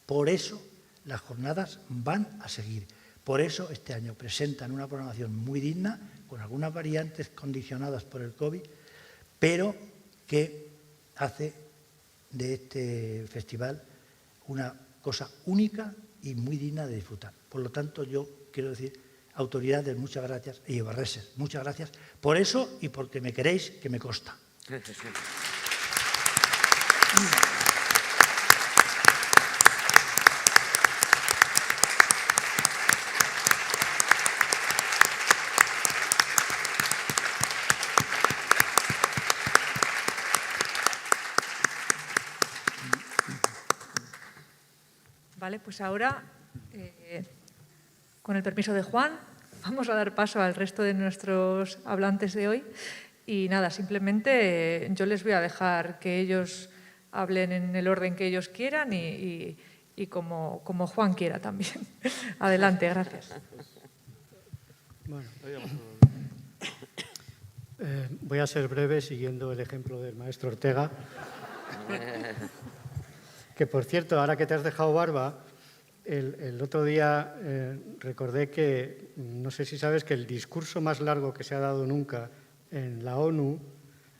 Por eso las jornadas van a seguir. Por eso este año presentan una programación muy digna, con algunas variantes condicionadas por el COVID, pero que hace de este festival una cosa única y muy digna de disfrutar. Por lo tanto, yo quiero decir, autoridades, muchas gracias, y ibarreses, muchas gracias por eso y porque me queréis, que me consta. Vale, pues ahora, con el permiso de Juan, vamos a dar paso al resto de nuestros hablantes de hoy. Y nada, simplemente yo les voy a dejar que ellos hablen en el orden que ellos quieran y como Juan quiera también. Adelante, gracias. Bueno, voy a ser breve siguiendo el ejemplo del maestro Ortega. Que, por cierto, ahora que te has dejado barba, el otro día recordé que, no sé si sabes, que el discurso más largo que se ha dado nunca en la ONU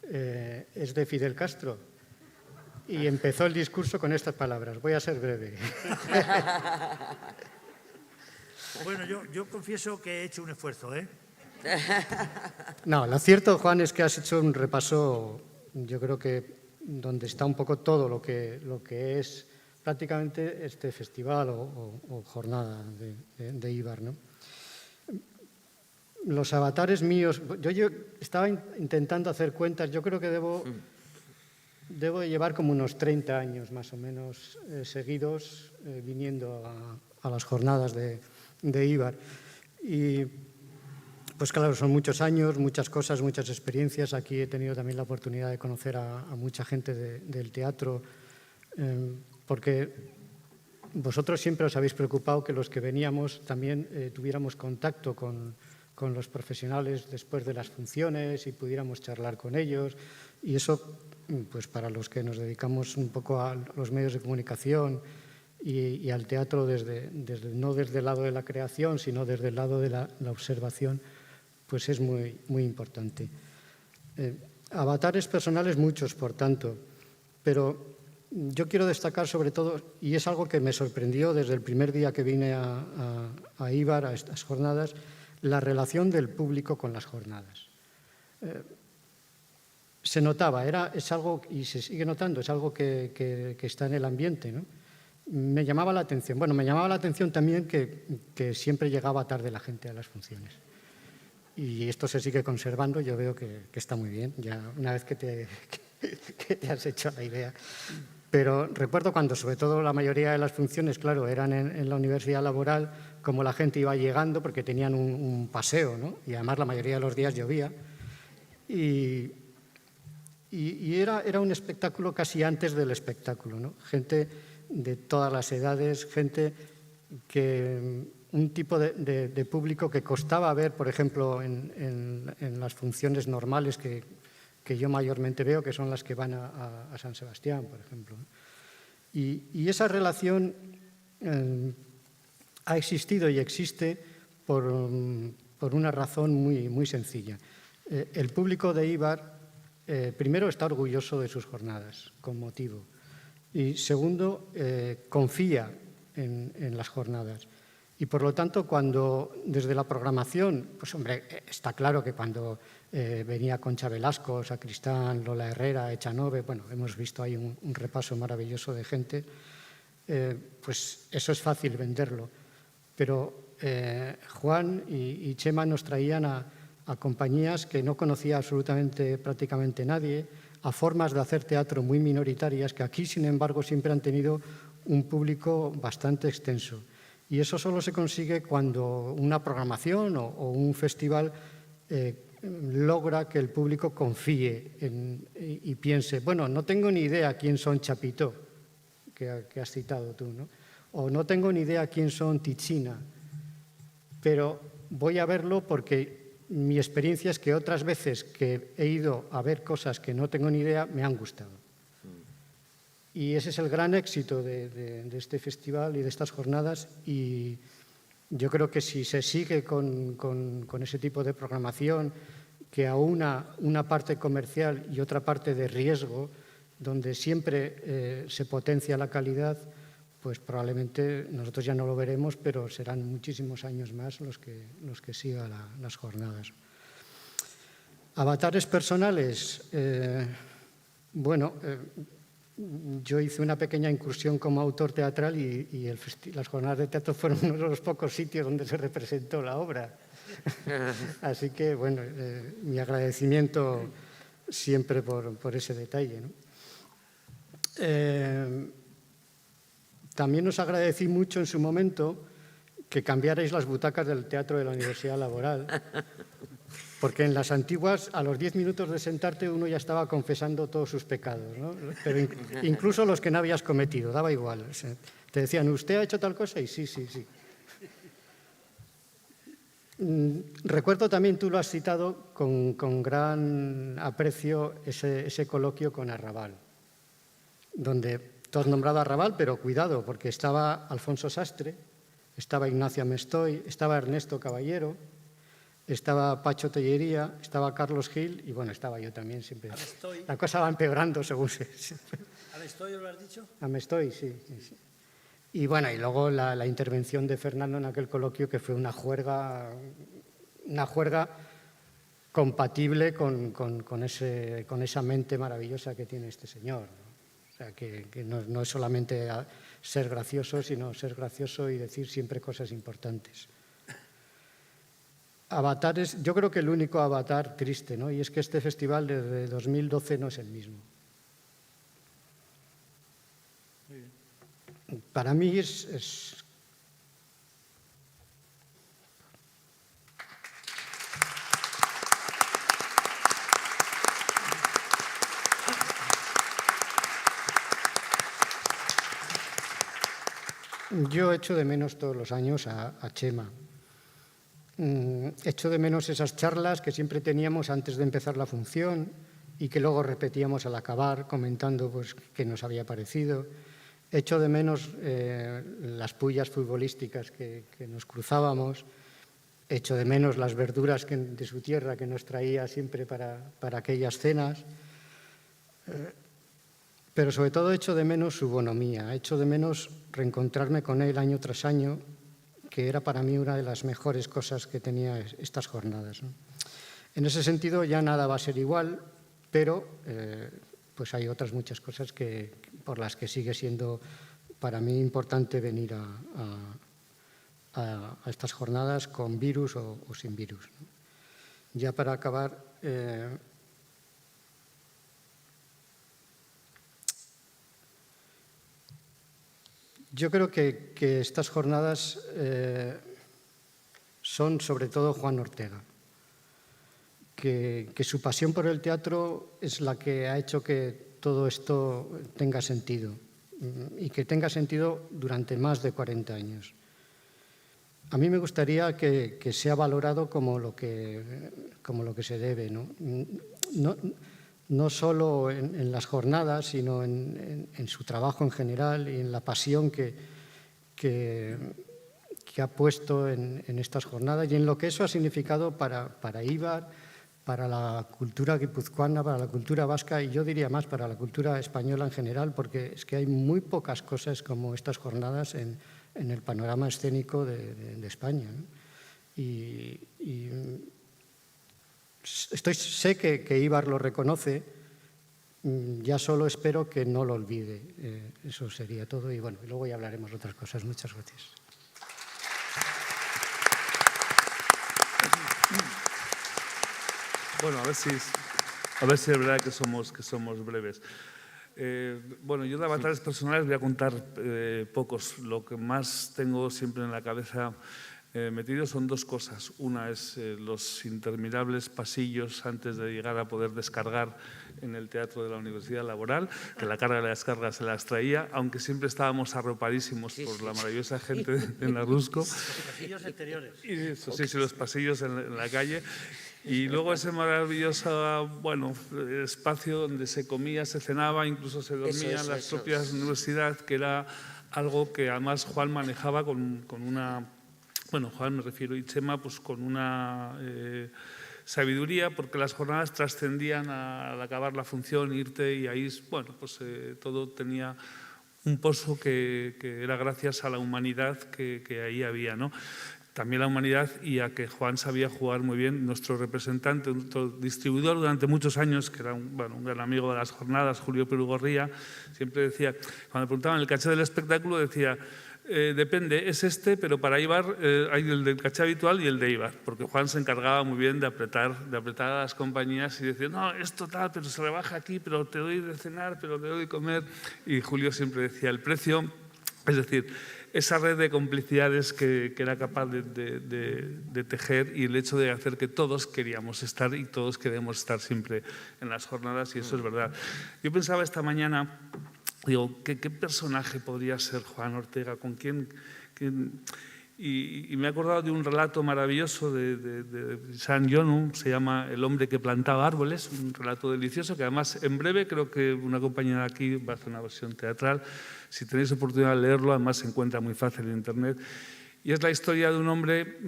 es de Fidel Castro. Y empezó el discurso con estas palabras. Voy a ser breve. Bueno, yo confieso que he hecho un esfuerzo, ¿eh? No, lo cierto, Juan, es que has hecho un repaso, yo creo que donde está un poco todo lo que es prácticamente este festival o jornada de Éibar, ¿no? Los avatares míos, yo estaba intentando hacer cuentas, yo creo que debo llevar como unos 30 años más o menos seguidos viniendo a las jornadas de Éibar. Y pues claro, son muchos años, muchas cosas, muchas experiencias. Aquí he tenido también la oportunidad de conocer a mucha gente del teatro, porque vosotros siempre os habéis preocupado que los que veníamos también tuviéramos contacto con los profesionales después de las funciones y pudiéramos charlar con ellos. Y eso, pues para los que nos dedicamos un poco a los medios de comunicación y al teatro, no desde el lado de la creación, sino desde el lado de la observación, pues es muy, muy importante. Avatares personales muchos, por tanto, pero yo quiero destacar sobre todo, y es algo que me sorprendió desde el primer día que vine a Éibar, a estas jornadas, la relación del público con las jornadas. Se notaba, es algo, y se sigue notando, es algo que está en el ambiente, ¿no? Me llamaba la atención. Bueno, me llamaba la atención también que siempre llegaba tarde la gente a las funciones. Y esto se sigue conservando, yo veo que está muy bien, ya una vez que te has hecho la idea. Pero recuerdo cuando, sobre todo, la mayoría de las funciones, claro, eran en la universidad laboral, como la gente iba llegando porque tenían un paseo, ¿no? Y además la mayoría de los días llovía. Y era un espectáculo casi antes del espectáculo, ¿no? Gente de todas las edades, gente un tipo de público que costaba ver, por ejemplo, en las funciones normales que yo mayormente veo, que son las que van a San Sebastián, por ejemplo. Y esa relación ha existido y existe por una razón muy sencilla. El público de Eibar, primero, está orgulloso de sus jornadas, con motivo. Y segundo, confía en las jornadas. Y por lo tanto, cuando desde la programación, pues hombre, está claro que cuando venía Concha Velasco, Sacristán, Lola Herrera, Echanove, bueno, hemos visto ahí un repaso maravilloso de gente, pues eso es fácil venderlo. Pero Juan y Chema nos traían a compañías que no conocía absolutamente prácticamente nadie, a formas de hacer teatro muy minoritarias que aquí, sin embargo, siempre han tenido un público bastante extenso. Y eso solo se consigue cuando una programación o un festival logra que el público confíe y piense, bueno, no tengo ni idea quién son Chapitó, que has citado tú, ¿no? O no tengo ni idea quién son Ticina, pero voy a verlo porque mi experiencia es que otras veces que he ido a ver cosas que no tengo ni idea, me han gustado. Y ese es el gran éxito de este festival y de estas jornadas. Y yo creo que si se sigue con ese tipo de programación, que aúna una parte comercial y otra parte de riesgo, donde siempre se potencia la calidad, pues probablemente nosotros ya no lo veremos, pero serán muchísimos años más los que sigan las jornadas. Avatares personales. Bueno, yo hice una pequeña incursión como autor teatral y las jornadas de teatro fueron uno de los pocos sitios donde se representó la obra. Así que, bueno, mi agradecimiento siempre por ese detalle, ¿no? También os agradecí mucho en su momento que cambiarais las butacas del teatro de la Universidad Laboral, porque en las antiguas, a los 10 minutos de sentarte, uno ya estaba confesando todos sus pecados, ¿no? Pero incluso los que no habías cometido, daba igual. O sea, te decían, ¿usted ha hecho tal cosa? Y sí. Recuerdo también, tú lo has citado con gran aprecio, ese coloquio con Arrabal, donde tú has nombrado a Arrabal, pero cuidado, porque estaba Alfonso Sastre, estaba Ignacio Amestoy, estaba Ernesto Caballero, estaba Pacho Tellería, estaba Carlos Gil y, bueno, estaba yo también siempre. Amestoy. La cosa va empeorando según se... ¿Amestoy lo has dicho? Amestoy, sí. Y, bueno, y luego la intervención de Fernando en aquel coloquio, que fue una juerga compatible con esa mente maravillosa que tiene este señor, ¿no? O sea, que no es solamente ser gracioso, sino ser gracioso y decir siempre cosas importantes. Avatares, yo creo que el único avatar triste, ¿no? Y es que este festival desde 2012 no es el mismo. Para mí es Yo echo de menos todos los años a Chema. Echo de menos esas charlas que siempre teníamos antes de empezar la función y que luego repetíamos al acabar comentando pues, qué nos había parecido. Echo de menos las pullas futbolísticas que nos cruzábamos. Echo de menos las verduras de su tierra que nos traía siempre para aquellas cenas. Pero sobre todo echo de menos su bonomía, echo de menos reencontrarme con él año tras año, que era para mí una de las mejores cosas que tenía estas jornadas, ¿no? En ese sentido ya nada va a ser igual, pero pues hay otras muchas cosas por las que sigue siendo para mí importante venir a estas jornadas con virus o sin virus, ¿no? Ya para acabar... Yo creo que estas jornadas son sobre todo Juan Ortega, que su pasión por el teatro es la que ha hecho que todo esto tenga sentido, y que tenga sentido durante más de 40 años. A mí me gustaría que sea valorado como lo que se debe, ¿no? No solo en las jornadas, sino en su trabajo en general y en la pasión que ha puesto en estas jornadas y en lo que eso ha significado para Eibar, para la cultura guipuzcoana, para la cultura vasca y yo diría más para la cultura española en general, porque es que hay muy pocas cosas como estas jornadas en el panorama escénico de España, ¿no? Y sé que Eibar lo reconoce, ya solo espero que no lo olvide. Eso sería todo y bueno, luego ya hablaremos de otras cosas. Muchas gracias. Bueno, a ver si es verdad que somos breves. Bueno, yo de avatares personales voy a contar pocos. Lo que más tengo siempre en la cabeza metido son dos cosas. Una es los interminables pasillos antes de llegar a poder descargar en el teatro de la Universidad Laboral, que la carga de la descarga se las traía, aunque siempre estábamos arropadísimos por la maravillosa gente de Narrusco. Los pasillos exteriores. Y eso, sí, los pasillos en la calle. Y luego ese maravilloso, bueno, espacio donde se comía, se cenaba, incluso se dormía en las propias universidades, que era algo que además Juan manejaba con una, bueno, Juan me refiero, y Chema, pues con una sabiduría, porque las jornadas trascendían al acabar la función, irte, y ahí, bueno, pues todo tenía un pozo que era gracias a la humanidad que ahí había, ¿no? También la humanidad y a que Juan sabía jugar muy bien. Nuestro representante, nuestro distribuidor durante muchos años, que era un gran amigo de las jornadas, Julio Perugorría, siempre decía, cuando preguntaban el caché del espectáculo, decía, depende, es este, pero para Eibar hay el del caché habitual y el de Eibar, porque Juan se encargaba muy bien de apretar a las compañías y decir, no, esto tal, pero se rebaja aquí, pero te doy de cenar, pero te doy de comer. Y Julio siempre decía, el precio, es decir, esa red de complicidades que era capaz de tejer y el hecho de hacer que todos queríamos estar y todos queremos estar siempre en las jornadas, y eso es verdad. Yo pensaba esta mañana, digo, ¿qué personaje podría ser Juan Ortega? ¿Con quién? Y me he acordado de un relato maravilloso de San Jonu, se llama El hombre que plantaba árboles, un relato delicioso que además en breve creo que una compañía de aquí va a hacer una versión teatral. Si tenéis oportunidad de leerlo, además se encuentra muy fácil en internet. Y es la historia de un hombre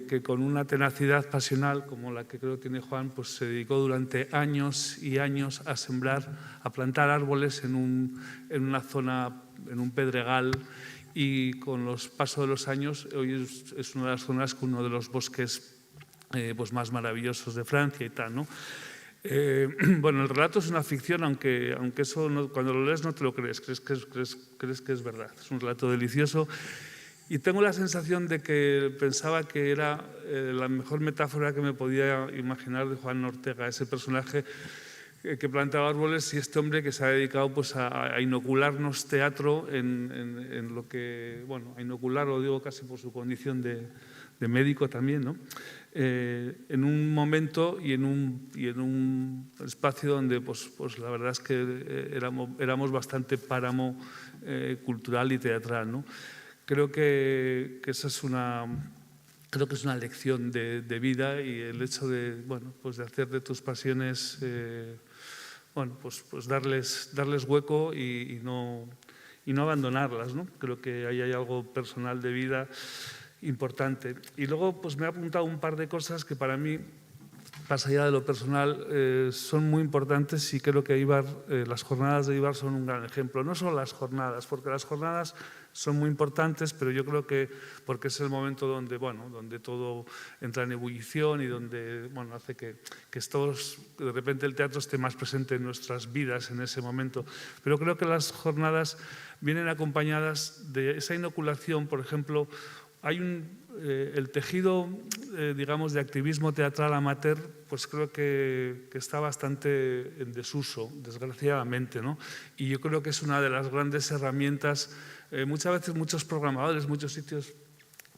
que con una tenacidad pasional, como la que creo que tiene Juan, pues se dedicó durante años y años a sembrar, a plantar árboles en una zona, en un pedregal, y con los pasos de los años, hoy es una de las zonas con uno de los bosques pues más maravillosos de Francia y tal, ¿no? Bueno, el relato es una ficción, aunque eso cuando lo lees no te lo crees que es verdad. Es un relato delicioso y tengo la sensación de que pensaba que era la mejor metáfora que me podía imaginar de Juan Ortega, ese personaje que plantaba árboles y este hombre que se ha dedicado pues, a inocularnos teatro en lo que, bueno, a inocular, lo digo casi por su condición de médico también, ¿no? En un momento y en un espacio donde pues la verdad es que éramos bastante páramo cultural y teatral, ¿no? Creo que esa es una lección de vida, y el hecho de, bueno, pues de hacer de tus pasiones, bueno, pues darles hueco y no abandonarlas, ¿no? Creo que ahí hay algo personal de vida importante. Y luego pues me he apuntado un par de cosas que para mí, más allá de lo personal, son muy importantes, y creo que Eibar, las jornadas de Eibar son un gran ejemplo. No solo las jornadas, porque las jornadas son muy importantes, pero yo creo que porque es el momento donde, bueno, donde todo entra en ebullición y donde, bueno, hace que de repente el teatro esté más presente en nuestras vidas en ese momento. Pero creo que las jornadas vienen acompañadas de esa inoculación. Por ejemplo, hay el tejido, digamos, de activismo teatral amateur, pues creo que está bastante en desuso, desgraciadamente, ¿no? Y yo creo que es una de las grandes herramientas. Muchas veces muchos programadores, muchos sitios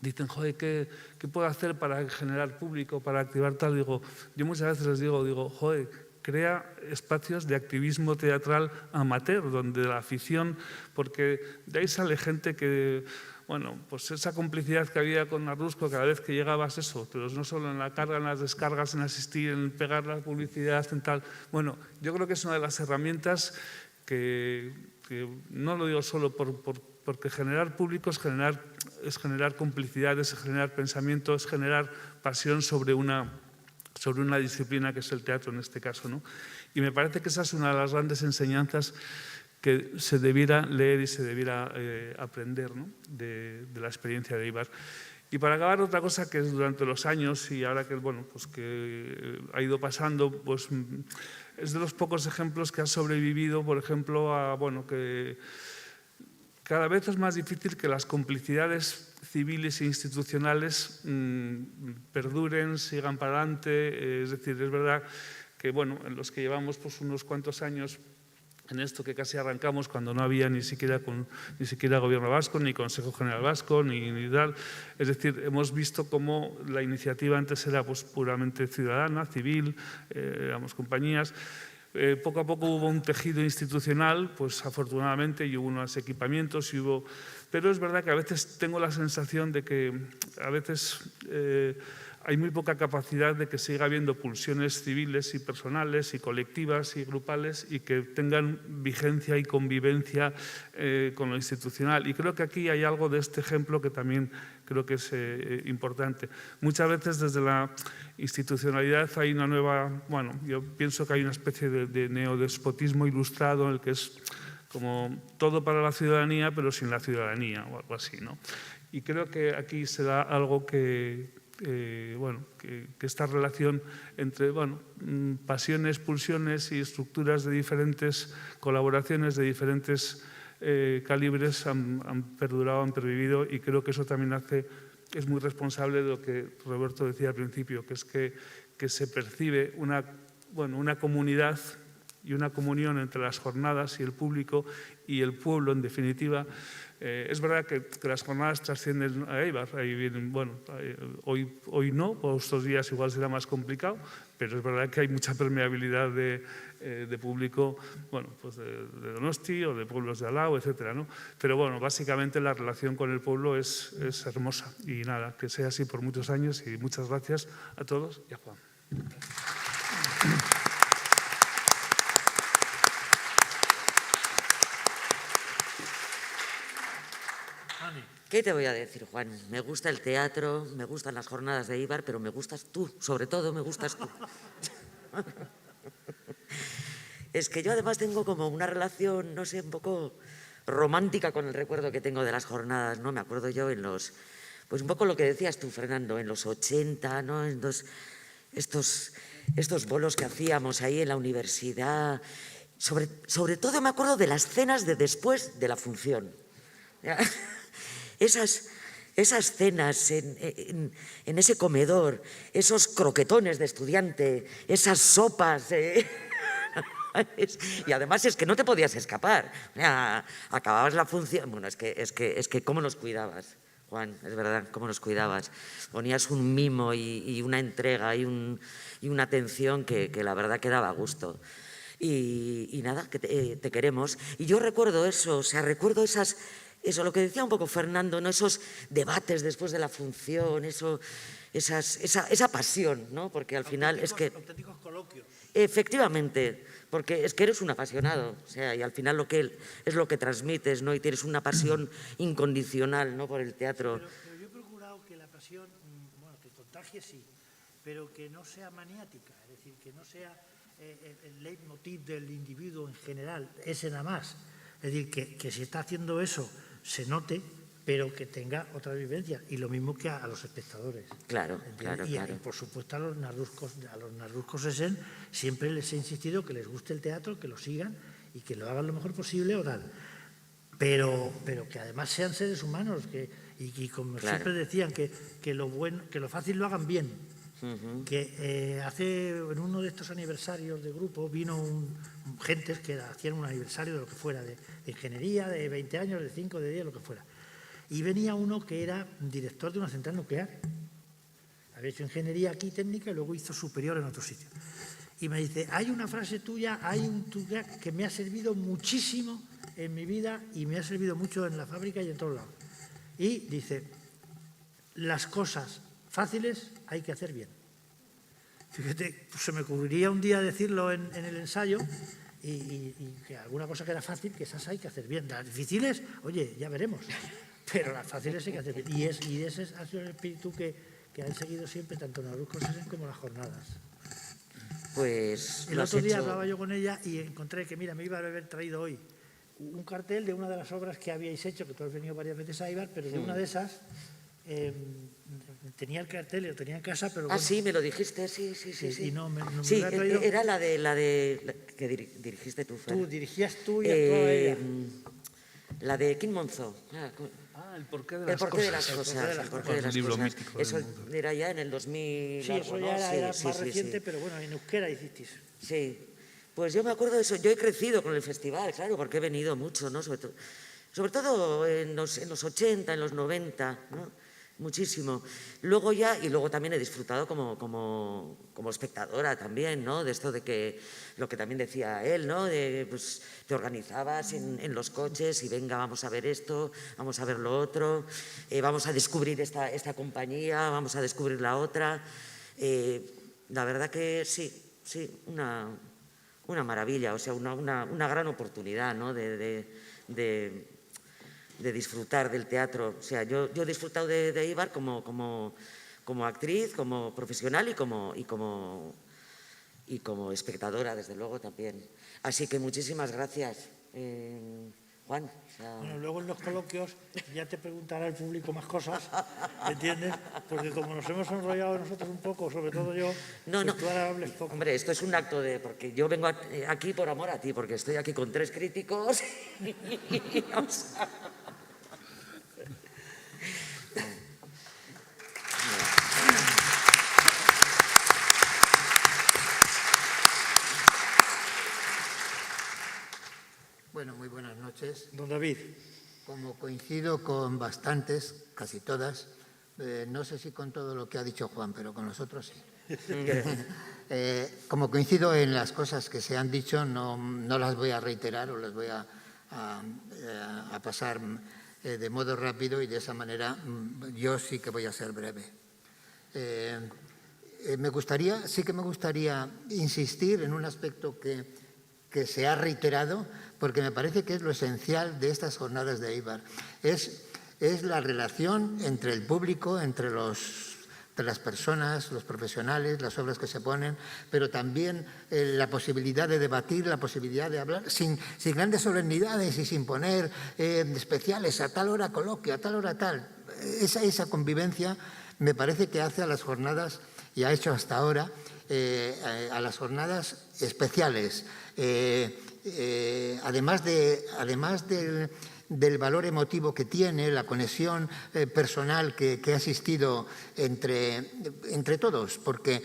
dicen, joder, ¿qué puedo hacer para generar público, para activar tal? Digo, yo muchas veces les digo, joder, crea espacios de activismo teatral amateur, donde la afición, porque de ahí sale gente que, bueno, pues esa complicidad que había con Narrusco, cada vez que llegabas eso, pero no solo en la carga, en las descargas, en asistir, en pegar la publicidad, en tal. Bueno, yo creo que es una de las herramientas que no lo digo solo porque generar público es generar complicidades, es generar pensamiento, es generar pasión sobre una disciplina que es el teatro en este caso, ¿no? Y me parece que esa es una de las grandes enseñanzas que se debiera leer y se debiera aprender, ¿no? de la experiencia de Éibar. Y para acabar, otra cosa que es durante los años y ahora que, bueno, pues que ha ido pasando, pues es de los pocos ejemplos que ha sobrevivido, por ejemplo, a, bueno, que cada vez es más difícil que las complicidades civiles e institucionales perduren, sigan para adelante. Es decir, es verdad que, bueno, en los que llevamos pues unos cuantos años en esto que casi arrancamos cuando no había ni siquiera Gobierno vasco, ni Consejo General Vasco, ni tal. Es decir, hemos visto cómo la iniciativa antes era pues, puramente ciudadana, civil, éramos compañías. Poco a poco hubo un tejido institucional, pues afortunadamente, y hubo unos equipamientos, pero es verdad que a veces tengo la sensación de que a veces hay muy poca capacidad de que siga habiendo pulsiones civiles y personales y colectivas y grupales y que tengan vigencia y convivencia con lo institucional. Y creo que aquí hay algo de este ejemplo que también creo que es importante. Muchas veces desde la institucionalidad hay una nueva, bueno, yo pienso que hay una especie de neodespotismo ilustrado en el que es como todo para la ciudadanía pero sin la ciudadanía o algo así, ¿no? Y creo que aquí se da algo que esta relación entre pasiones, pulsiones y estructuras de diferentes colaboraciones, de diferentes calibres han perdurado, han pervivido y creo que eso también es muy responsable de lo que Roberto decía al principio, que es que se percibe una comunidad y una comunión entre las jornadas y el público y el pueblo en definitiva. Es verdad que las jornadas trascienden a Éibar. Ahí vienen, hoy no, por estos días igual será más complicado, pero es verdad que hay mucha permeabilidad de público, pues de Donosti o de pueblos de al lado, etcétera, ¿no? Pero bueno, básicamente la relación con el pueblo es hermosa y nada, que sea así por muchos años y muchas gracias a todos y a Juan. ¿Qué te voy a decir, Juan? Me gusta el teatro, me gustan las jornadas de Éibar, pero me gustas tú, sobre todo me gustas tú. Es que yo además tengo como una relación, no sé, un poco romántica con el recuerdo que tengo de las jornadas, ¿no? Me acuerdo yo pues un poco lo que decías tú, Fernando, en los 80, ¿no? En estos bolos que hacíamos ahí en la universidad. Sobre todo me acuerdo de las cenas de después de la función. Esas cenas en ese comedor, esos croquetones de estudiante, esas sopas. Y además es que no te podías escapar. Acababas la función. Bueno, es que cómo nos cuidabas, Juan, es verdad, cómo nos cuidabas. Ponías un mimo y una entrega y una atención que la verdad que daba gusto. Y nada, que te queremos. Y yo recuerdo eso, o sea, recuerdo eso, lo que decía un poco Fernando, ¿no? Esos debates después de la función, esa pasión, ¿no? Porque al final es que… Auténticos coloquios. Efectivamente, porque es que eres un apasionado, o sea, y al final es lo que transmites, ¿no? Y tienes una pasión incondicional, ¿no? Por el teatro. Pero yo he procurado que la pasión, que contagie sí, pero que no sea maniática, es decir, que no sea el leitmotiv del individuo en general, ese nada más. Es decir, que si está haciendo eso, se note, pero que tenga otra vivencia. Y lo mismo que a los espectadores. Claro. Y por supuesto a los narruscos esen, siempre les he insistido que les guste el teatro, que lo sigan y que lo hagan lo mejor posible o tal. Pero que además sean seres humanos y como siempre decían, que lo fácil lo hagan bien. Que en uno de estos aniversarios de grupo vino gentes que hacían un aniversario de lo que fuera, de ingeniería, de 20 años, de 5, de 10, lo que fuera. y venía uno que era director de una central nuclear. Había hecho ingeniería aquí técnica y luego hizo superior en otro sitio. Y me dice, hay una frase tuya, que me ha servido muchísimo en mi vida y me ha servido mucho en la fábrica y en todos lados. Y dice, las cosas fáciles hay que hacer bien. Fíjate, pues se me ocurriría un día decirlo en el ensayo y que alguna cosa que era fácil, que esas hay que hacer bien. Las difíciles, oye, ya veremos, pero las fáciles hay que hacer bien. Y ese ha sido el espíritu que han seguido siempre tanto Nauruz Consesen como las jornadas. Pues el otro día hablaba yo con ella y encontré que, mira, me iba a haber traído hoy un cartel de una de las obras que habíais hecho, que tú has venido varias veces a Eibar, pero de una de esas tenía el cartel, lo tenía en casa, pero bueno, sí, me lo dijiste, sí. Y no me sí, lo ha traído. Era la que dirigiste tú, Fer. Tú, dirigías tú y actuaba ella. La de Quim Monzó. El porqué de El las porqué de cosas. las cosas. El porqué de las libro cosas. mítico. Eso era ya en el 2000. Sí, eso ya era más reciente, pero bueno, en euskera hicisteis. Sí. Pues yo me acuerdo de eso. Yo he crecido con el festival, claro, porque he venido mucho, ¿no? Sobre todo en los 80, en los 90, ¿no? Muchísimo. Luego también he disfrutado como espectadora también, ¿no? De esto de que, lo que también decía él, ¿no? De, pues, te organizabas en los coches y venga, vamos a ver esto, vamos a ver lo otro, vamos a descubrir esta compañía, vamos a descubrir la otra. La verdad que sí, una maravilla, o sea, una gran oportunidad, ¿no? de disfrutar del teatro. O sea, yo he disfrutado de Eibar como actriz, como profesional y como espectadora, desde luego, también. Así que muchísimas gracias, Juan. Bueno, luego en los coloquios ya te preguntará el público más cosas, ¿entiendes? Porque como nos hemos enrollado nosotros un poco, sobre todo yo, pues tú ahora hables poco. Hombre, esto es un acto porque yo vengo aquí por amor a ti, porque estoy aquí con 3 críticos Bueno, muy buenas noches. Don David. Como coincido con bastantes, casi todas, no sé si con todo lo que ha dicho Juan, pero con los otros sí. Como coincido en las cosas que se han dicho, no las voy a reiterar o las voy a pasar de modo rápido y de esa manera yo sí que voy a ser breve. Sí que me gustaría insistir en un aspecto que se ha reiterado, porque me parece que es lo esencial de estas jornadas de Eibar. Es la relación entre el público, entre las personas, los profesionales, las obras que se ponen, pero también la posibilidad de debatir, la posibilidad de hablar sin grandes solemnidades y sin poner especiales, a tal hora coloquio, a tal hora tal. Esa convivencia me parece que hace a las jornadas, y ha hecho hasta ahora, a las jornadas especiales. Además del valor emotivo que tiene, la conexión personal que ha existido entre todos, porque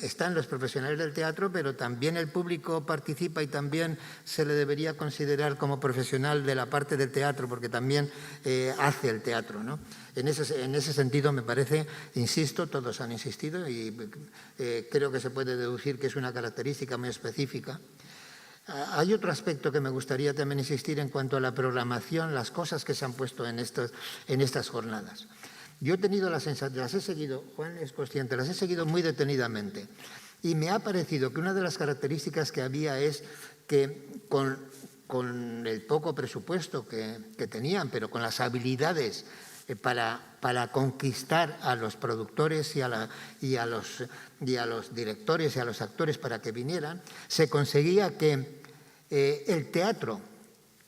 están los profesionales del teatro, pero también el público participa y también se le debería considerar como profesional de la parte del teatro, porque también hace el teatro, ¿no? En ese sentido me parece, insisto, todos han insistido y creo que se puede deducir que es una característica muy específica. Hay otro aspecto que me gustaría también insistir en cuanto a la programación, las cosas que se han puesto en estas jornadas. Yo he tenido la sensación, las he seguido, Juan es consciente, las he seguido muy detenidamente y me ha parecido que una de las características que había es que con el poco presupuesto que tenían, pero con las habilidades para conquistar a los productores y a los directores y a los actores para que vinieran, se conseguía que el teatro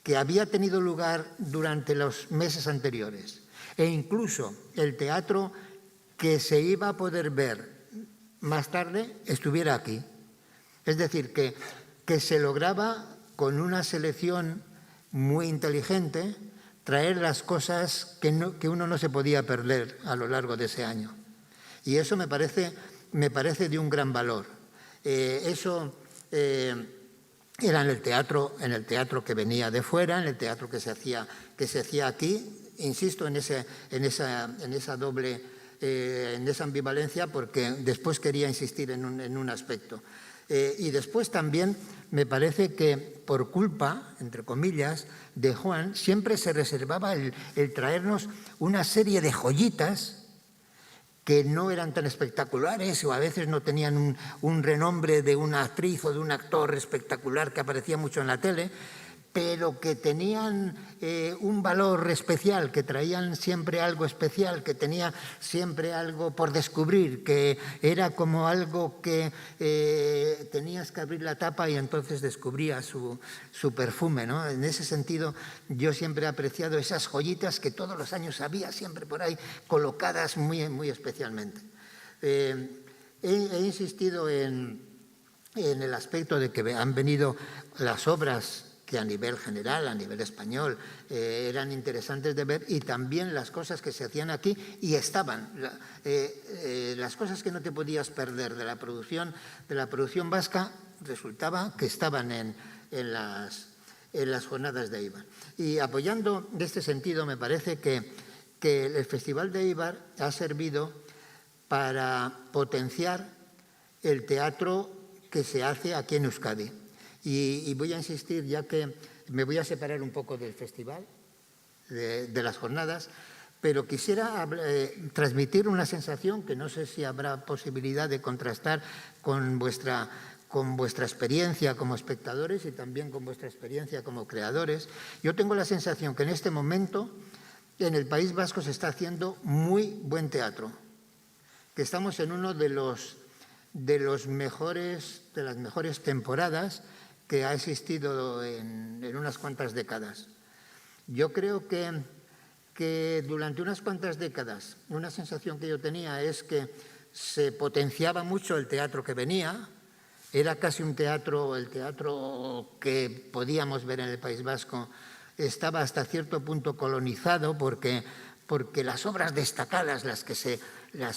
que había tenido lugar durante los meses anteriores e incluso el teatro que se iba a poder ver más tarde estuviera aquí. Es decir, que se lograba con una selección muy inteligente traer las cosas que uno no se podía perder a lo largo de ese año. Y eso me parece de un gran valor. Eso era en el teatro que venía de fuera, en el teatro que se hacía aquí. Insisto en esa doble, en esa ambivalencia, porque después quería insistir en un aspecto. Y después también me parece que por culpa, entre comillas, de Juan, siempre se reservaba el traernos una serie de joyitas que no eran tan espectaculares o a veces no tenían un renombre de una actriz o de un actor espectacular que aparecía mucho en la tele, pero que tenían un valor especial, que traían siempre algo especial, que tenía siempre algo por descubrir, que era como algo que tenías que abrir la tapa y entonces descubrías su perfume, ¿no? En ese sentido, yo siempre he apreciado esas joyitas que todos los años había siempre por ahí colocadas muy, muy especialmente. He insistido en el aspecto de que han venido las obras que a nivel general, a nivel español, eran interesantes de ver, y también las cosas que se hacían aquí y estaban, las cosas que no te podías perder de la producción vasca, resultaba que estaban en las jornadas de Eibar. Y apoyando de este sentido, me parece que el Festival de Eibar ha servido para potenciar el teatro que se hace aquí en Euskadi. Y voy a insistir, ya que me voy a separar un poco del festival, de las jornadas, pero quisiera transmitir una sensación que no sé si habrá posibilidad de contrastar con vuestra experiencia como espectadores y también con vuestra experiencia como creadores. Yo tengo la sensación que en este momento en el País Vasco se está haciendo muy buen teatro, que estamos en uno de las mejores temporadas que ha existido en unas cuantas décadas. Yo creo que durante unas cuantas décadas una sensación que yo tenía es que se potenciaba mucho el teatro que venía, era casi el teatro que podíamos ver en el País Vasco estaba hasta cierto punto colonizado porque las obras destacadas, las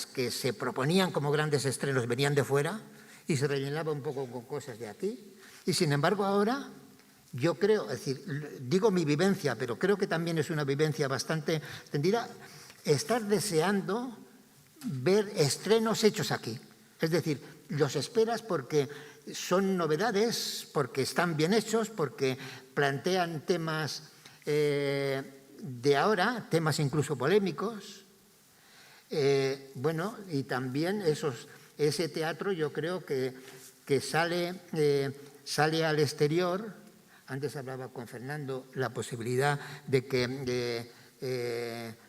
que se proponían como grandes estrenos, venían de fuera y se rellenaba un poco con cosas de aquí. Y sin embargo ahora yo creo, es decir, digo mi vivencia, pero creo que también es una vivencia bastante extendida, estar deseando ver estrenos hechos aquí. Es decir, los esperas porque son novedades, porque están bien hechos, porque plantean temas de ahora, temas incluso polémicos. Bueno, y también ese teatro yo creo que sale al exterior. Antes hablaba con Fernando la posibilidad de que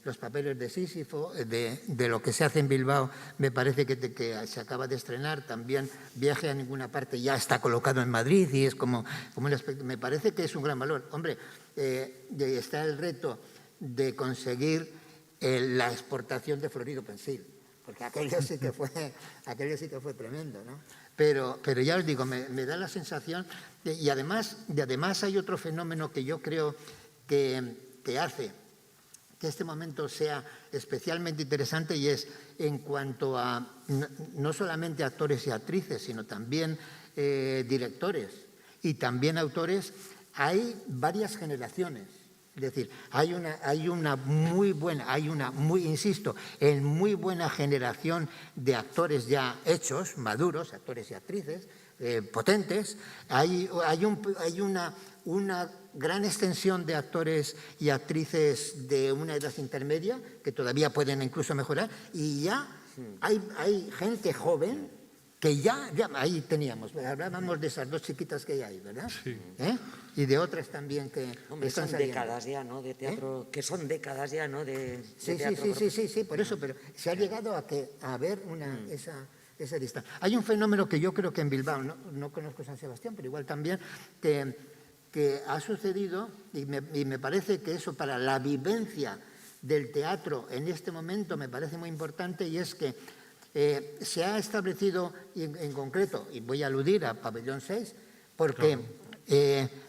los papeles de Sísifo, de lo que se hace en Bilbao, me parece que se acaba de estrenar, también Viaje a ninguna parte ya está colocado en Madrid y es como un aspecto, me parece que es un gran valor. Hombre, está el reto de conseguir la exportación de Florido Pensil, porque aquello sí que fue tremendo, ¿no? Pero ya os digo, me da la sensación, y además hay otro fenómeno que yo creo que hace que este momento sea especialmente interesante, y es en cuanto a no solamente actores y actrices, sino también directores y también autores. Hay varias generaciones. Es decir, hay una muy buena generación de actores ya hechos, maduros, actores y actrices, potentes. Hay una gran extensión de actores y actrices de una edad intermedia que todavía pueden incluso mejorar, y ya hay gente joven que ya ahí teníamos, hablábamos de esas dos chiquitas que hay, ¿verdad? Sí. Y de otras también que están son décadas ya, ¿no? De teatro, que son décadas ya, ¿no? De teatro. Sí, por eso, pero se ha llegado a ver esa distancia. Hay un fenómeno que yo creo que en Bilbao, no conozco San Sebastián, pero igual también, que ha sucedido, y me parece que eso para la vivencia del teatro en este momento me parece muy importante, y es que se ha establecido en concreto, y voy a aludir a Pabellón 6, porque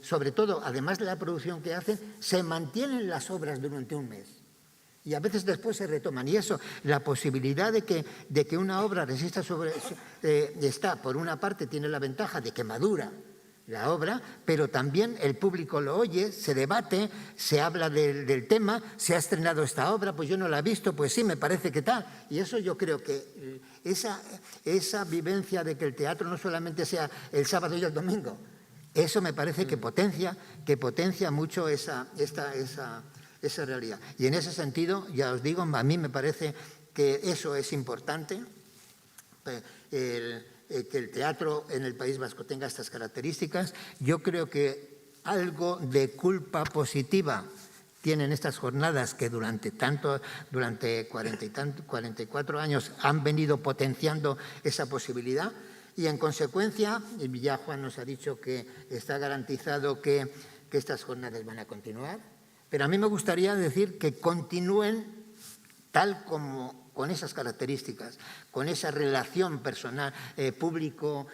sobre todo, además de la producción que hacen, se mantienen las obras durante un mes. Y a veces después se retoman. Y eso, la posibilidad de que una obra resista está, por una parte, tiene la ventaja de que madura la obra, pero también el público lo oye, se debate, se habla del tema, se ha estrenado esta obra, pues yo no la he visto, pues sí, me parece que tal. Y eso yo creo que esa vivencia de que el teatro no solamente sea el sábado y el domingo, eso me parece que potencia mucho esa realidad. Y en ese sentido, ya os digo, a mí me parece que eso es importante, que el teatro en el País Vasco tenga estas características. Yo creo que algo de culpa positiva tienen estas jornadas que durante 44 años han venido potenciando esa posibilidad, y en consecuencia, ya Juan nos ha dicho que está garantizado que estas jornadas van a continuar, pero a mí me gustaría decir que continúen tal como, con esas características, con esa relación personal, público,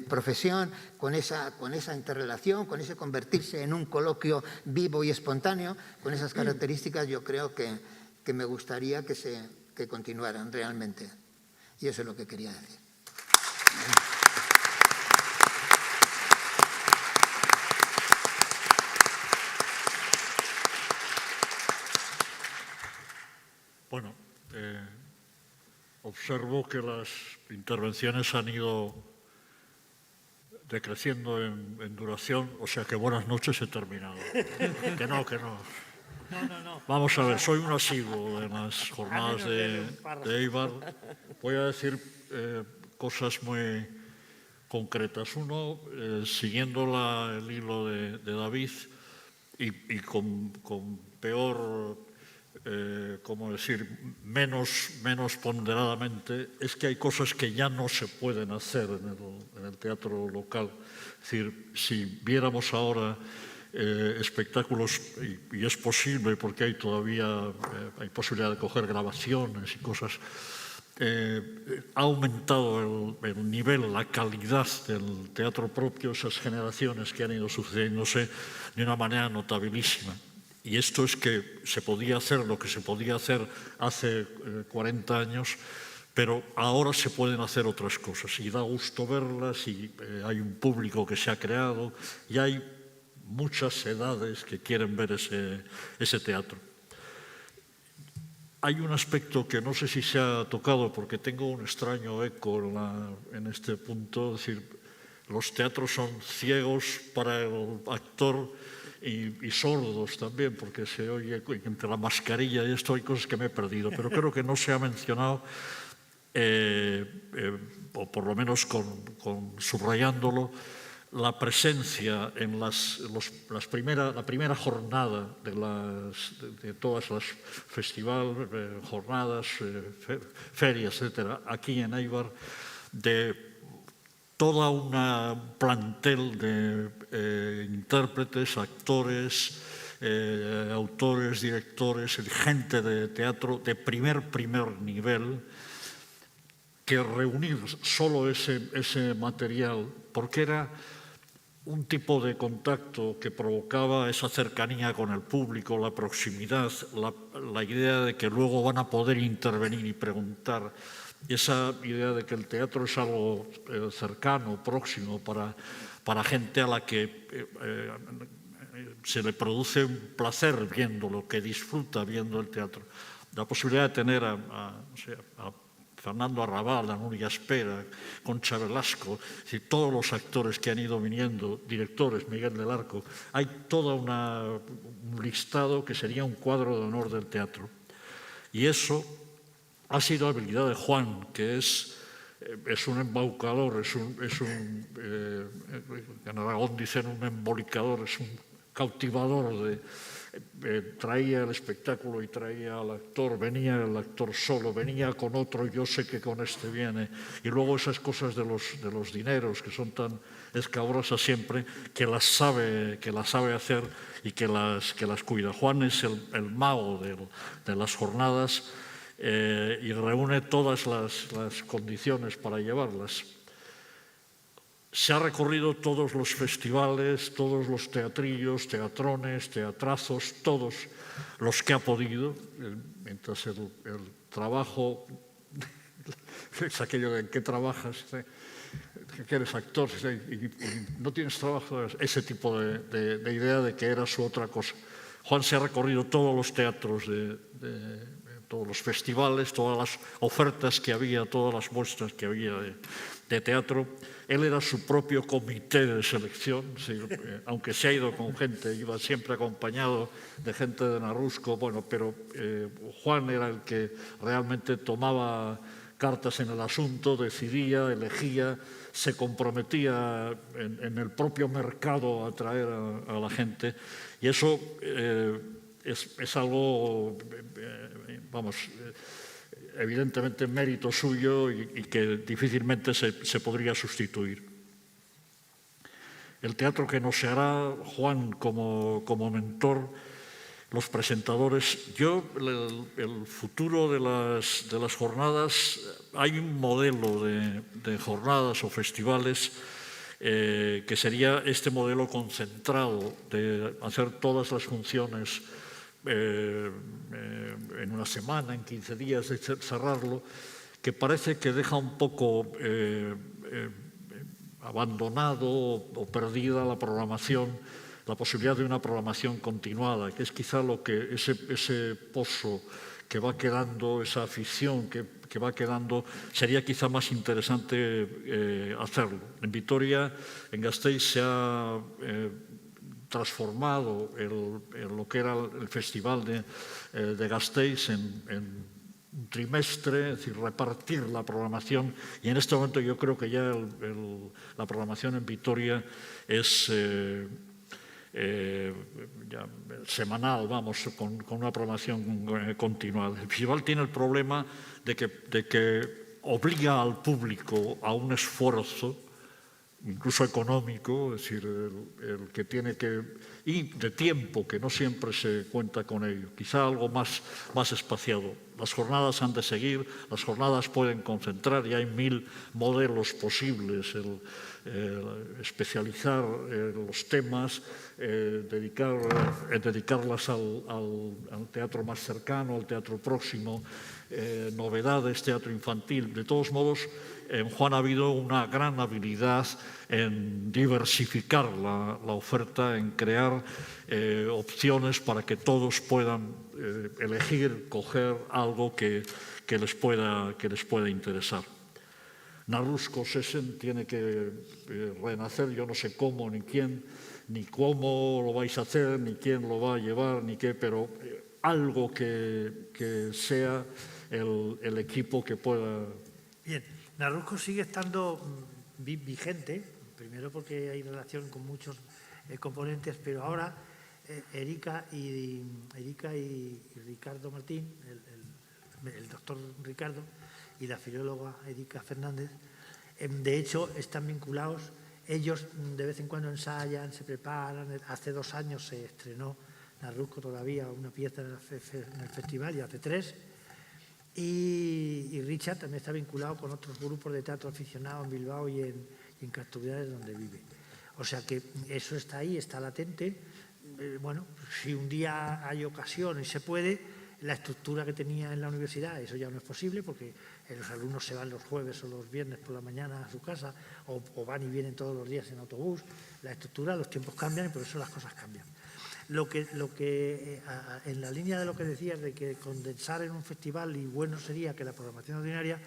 profesión, con esa interrelación, con ese convertirse en un coloquio vivo y espontáneo, con esas características yo creo que me gustaría que continuaran realmente. Y eso es lo que quería decir. Bueno, observo que las intervenciones han ido decreciendo en duración, o sea que buenas noches, he terminado. Que no. No. Vamos a ver, soy un asiduo en las jornadas de Eibar. Voy a decir cosas muy concretas. Uno, siguiendo el hilo de David y con peor... como decir, menos ponderadamente, es que hay cosas que ya no se pueden hacer en el teatro local. Es decir, si viéramos ahora espectáculos, y es posible porque hay todavía hay posibilidad de coger grabaciones y cosas, ha aumentado el nivel, la calidad del teatro propio, esas generaciones que han ido sucediéndose de una manera notabilísima. Y esto es que se podía hacer lo que se podía hacer hace 40 años, pero ahora se pueden hacer otras cosas y da gusto verlas, y hay un público que se ha creado y hay muchas edades que quieren ver ese teatro. Hay un aspecto que no sé si se ha tocado porque tengo un extraño eco en este punto, es decir, los teatros son ciegos para el actor y sordos también, porque se oye entre la mascarilla y esto hay cosas que me he perdido, pero creo que no se ha mencionado, o por lo menos subrayándolo, la presencia en la primera jornada de todas las festivales, jornadas, ferias, etcétera, aquí en Eibar, de toda una plantel de intérpretes, actores, autores, directores, gente de teatro de primer nivel, que reunir solo ese material, porque era un tipo de contacto que provocaba esa cercanía con el público, la proximidad, la idea de que luego van a poder intervenir y preguntar, esa idea de que el teatro es algo cercano, próximo, para gente a la que se le produce un placer viéndolo, que disfruta viendo el teatro. La posibilidad de tener a Fernando Arrabal, a Núria Espera, Concha Velasco, es decir, todos los actores que han ido viniendo, directores, Miguel del Arco, hay todo un listado que sería un cuadro de honor del teatro. Y eso ha sido habilidad de Juan, que es un embaucador, en Aragón dicen un embolicador, es un cautivador. Traía el espectáculo y traía al actor, venía el actor solo, venía con otro, yo sé que con este viene. Y luego esas cosas de los dineros, que son tan escabrosas siempre, que las sabe hacer y que las cuida. Juan es el mago de las jornadas, y reúne todas las condiciones para llevarlas. Se ha recorrido todos los festivales, todos los teatrillos, teatrones, teatrazos, todos los que ha podido, mientras el trabajo es aquello de ¿en qué trabajas? Que eres actor y no tienes trabajo, ese tipo de idea de que era su otra cosa. Juan se ha recorrido todos los teatros, todos los festivales, todas las ofertas que había, todas las muestras que había de teatro. Él era su propio comité de selección, aunque se ha ido con gente, iba siempre acompañado de gente de Narrusco, bueno, pero Juan era el que realmente tomaba cartas en el asunto, decidía, elegía, se comprometía en el propio mercado a atraer a la gente, y eso es algo, vamos, evidentemente mérito suyo y que difícilmente se podría sustituir. El teatro que nos hará Juan como mentor, los presentadores. El futuro de las jornadas, hay un modelo de jornadas o festivales que sería este modelo concentrado de hacer todas las funciones en una semana, en 15 días, de cerrarlo, que parece que deja un poco abandonado o perdida la programación, la posibilidad de una programación continuada, que es quizá lo que ese pozo que va quedando, esa afición que va quedando, sería quizá más interesante hacerlo. En Vitoria, en Gasteiz, se ha transformado lo que era el Festival de Gasteiz en un trimestre, es decir, repartir la programación, y en este momento yo creo que ya la programación en Vitoria es ya semanal, vamos, con una programación continuada. El festival tiene el problema de que obliga al público a un esfuerzo, incluso económico, es decir, el que tiene que, y de tiempo, que no siempre se cuenta con ello, quizá algo más espaciado. Las jornadas han de seguir, las jornadas pueden concentrar, y hay 1000 modelos posibles, especializar los temas, dedicarlas al teatro más cercano, al teatro próximo, novedades, teatro infantil. De todos modos, en Juan ha habido una gran habilidad en diversificar la oferta, en crear opciones para que todos puedan elegir, coger algo que les pueda interesar. Narrusco Sesen tiene que renacer, yo no sé cómo ni quién, ni cómo lo vais a hacer, ni quién lo va a llevar, ni qué, pero algo que sea el equipo que pueda... Bien, Narrusco sigue estando vigente, primero porque hay relación con muchos componentes, pero ahora Erika y Ricardo Martín, el doctor Ricardo, y la filóloga Erika Fernández, de hecho están vinculados. Ellos de vez en cuando ensayan, se preparan. Hace 2 años se estrenó Narrusco todavía una pieza en el festival, y hace 3. Y Richard también está vinculado con otros grupos de teatro aficionado en Bilbao y en Castuvidades, donde vive. O sea que eso está ahí, está latente. Bueno, si un día hay ocasión y se puede, la estructura que tenía en la universidad, eso ya no es posible, porque los alumnos se van los jueves o los viernes por la mañana a su casa, o van y vienen todos los días en autobús. La estructura, los tiempos cambian, y por eso las cosas cambian. Lo que en la línea de lo que decías, de que condensar en un festival, y bueno sería que la programación ordinaria,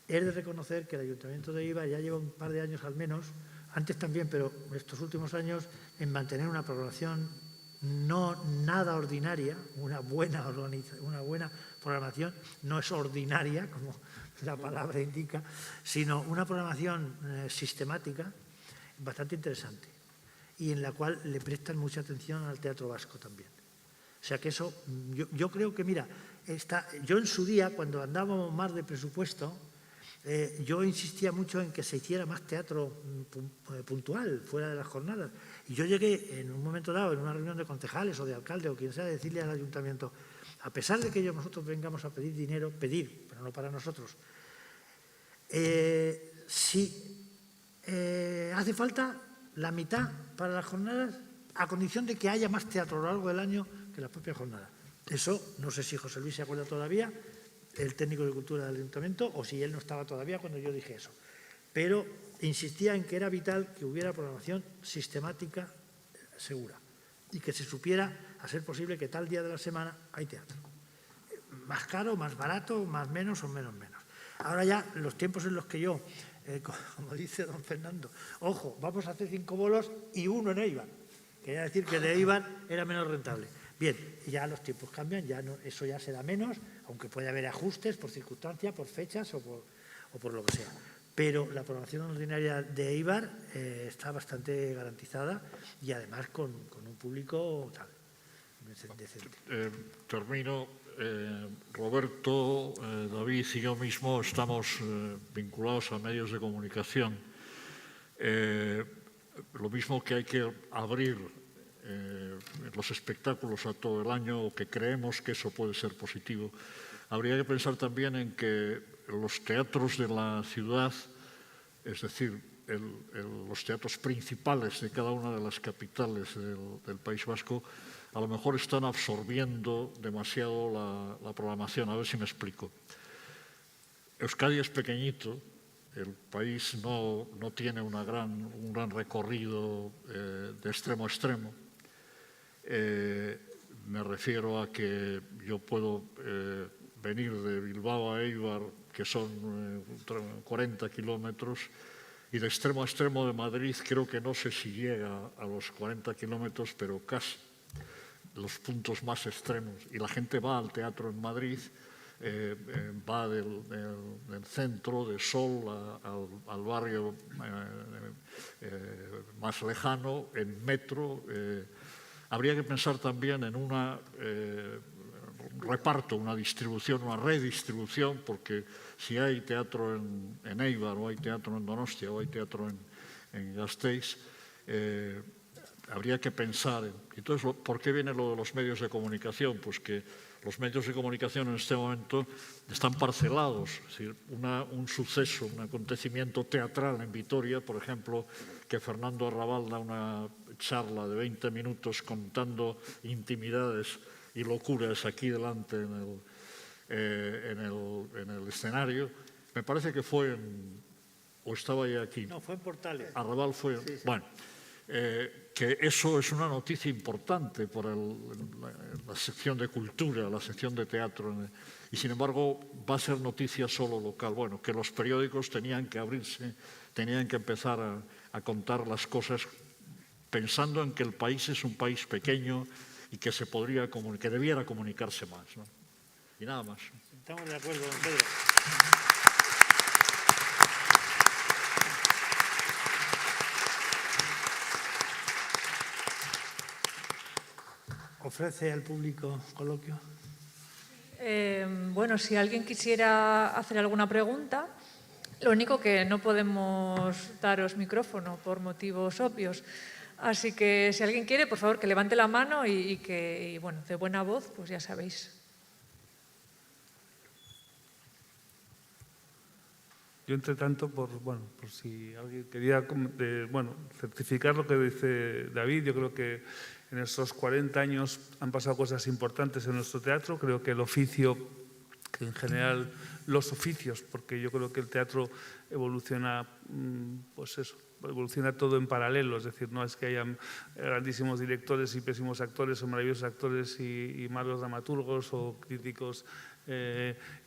es de reconocer que el Ayuntamiento de Eibar ya lleva un par de años al menos, antes también, pero estos últimos años, en mantener una programación no nada ordinaria, una buena programación, no es ordinaria, como la palabra indica, sino una programación sistemática, bastante interesante, y en la cual le prestan mucha atención al teatro vasco también. O sea que eso, yo creo que, mira, yo en su día, cuando andábamos más de presupuesto, yo insistía mucho en que se hiciera más teatro puntual, fuera de las jornadas. Y yo llegué en un momento dado, en una reunión de concejales o de alcalde o quien sea, a decirle al ayuntamiento, a pesar de que nosotros vengamos a pedir dinero, pero no para nosotros, si hace falta la mitad para las jornadas, a condición de que haya más teatro a lo largo del año que las propias jornadas. Eso, no sé si José Luis se acuerda todavía, el técnico de cultura del ayuntamiento, o si él no estaba todavía cuando yo dije eso. Pero insistía en que era vital que hubiera programación sistemática segura y que se supiera, a ser posible, que tal día de la semana hay teatro. Más caro, más barato, más menos o menos menos. Ahora ya, los tiempos en los que yo, como dice don Fernando, ojo, vamos a hacer 5 bolos y 1 en Eibar. Quería decir que de Eibar era menos rentable. Bien, ya los tiempos cambian, ya no, eso ya se da menos, aunque puede haber ajustes por circunstancias, por fechas o por lo que sea. Pero la programación ordinaria de Eibar está bastante garantizada y además con un público tal, decente. Termino. Roberto, David y yo mismo estamos vinculados a medios de comunicación. Lo mismo que hay que abrir los espectáculos a todo el año, o que creemos que eso puede ser positivo, habría que pensar también en que los teatros de la ciudad, es decir, los teatros principales de cada una de las capitales del País Vasco, a lo mejor están absorbiendo demasiado la programación. A ver si me explico. Euskadi es pequeñito, el país no tiene un gran recorrido de extremo a extremo. Me refiero a que yo puedo venir de Bilbao a Eibar, que son 40 kilómetros, y de extremo a extremo de Madrid creo que no sé si llega a los 40 kilómetros, pero casi los puntos más extremos. Y la gente va al teatro en Madrid, va del centro, de Sol, al barrio más lejano, en metro. Habría que pensar también en un reparto, una distribución, una redistribución, porque si hay teatro en Eibar, o hay teatro en Donostia, o hay teatro en Gasteiz, habría que pensar. Entonces, ¿por qué viene lo de los medios de comunicación? Pues que los medios de comunicación en este momento están parcelados. Es decir, un suceso, un acontecimiento teatral en Vitoria, por ejemplo, que Fernando Arrabal da una charla de 20 minutos contando intimidades y locuras aquí delante en el escenario. Me parece que fue o estaba ya aquí. No, fue en Portales. Arrabal fue. Sí. Bueno. Que eso es una noticia importante para la sección de cultura, la sección de teatro, y sin embargo va a ser noticia solo local. Bueno, que los periódicos tenían que abrirse, tenían que empezar a contar las cosas pensando en que el país es un país pequeño y que que debiera comunicarse más, ¿no? Y nada más. Estamos de acuerdo, don Pedro. ¿Ofrece al público coloquio? Bueno, si alguien quisiera hacer alguna pregunta, lo único que no podemos daros micrófono por motivos obvios. Así que si alguien quiere, por favor, que levante la mano y bueno, de buena voz, pues ya sabéis. Yo, entre tanto, por si alguien quería certificar lo que dice David, yo creo que en estos 40 años han pasado cosas importantes en nuestro teatro. Creo que el oficio, que en general los oficios, porque yo creo que el teatro evoluciona, evoluciona todo en paralelo. Es decir, no es que hayan grandísimos directores y pésimos actores, o maravillosos actores y malos dramaturgos, o críticos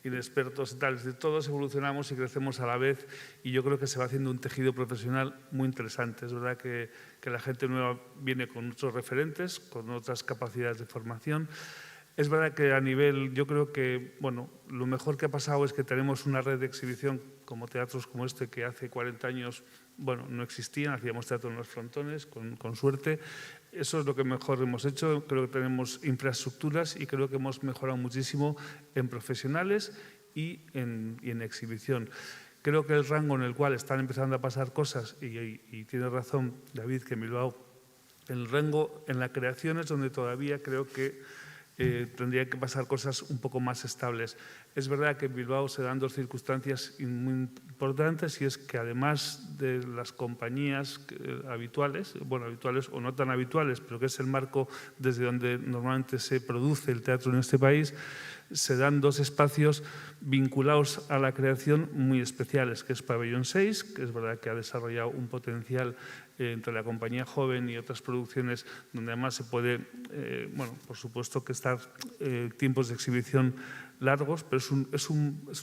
inexpertos y tal. Es decir, todos evolucionamos y crecemos a la vez, y yo creo que se va haciendo un tejido profesional muy interesante. Es verdad que la gente nueva viene con otros referentes, con otras capacidades de formación. Es verdad que a nivel, yo creo que, lo mejor que ha pasado es que tenemos una red de exhibición como teatros como este, que hace 40 años, no existían, hacíamos teatro en los frontones, con suerte. Eso es lo que mejor hemos hecho. Creo que tenemos infraestructuras y creo que hemos mejorado muchísimo en profesionales y en exhibición. Creo que el rango en el cual están empezando a pasar cosas, y tiene razón David, que en Bilbao, el rango en la creación es donde todavía creo que tendría que pasar cosas un poco más estables. Es verdad que en Bilbao se dan dos circunstancias muy importantes, y es que además de las compañías habituales, habituales o no tan habituales, pero que es el marco desde donde normalmente se produce el teatro en este país, se dan dos espacios vinculados a la creación muy especiales, que es Pabellón 6, que es verdad que ha desarrollado un potencial entre la compañía joven y otras producciones, donde además se puede, bueno, por supuesto que estar tiempos de exhibición largos, pero es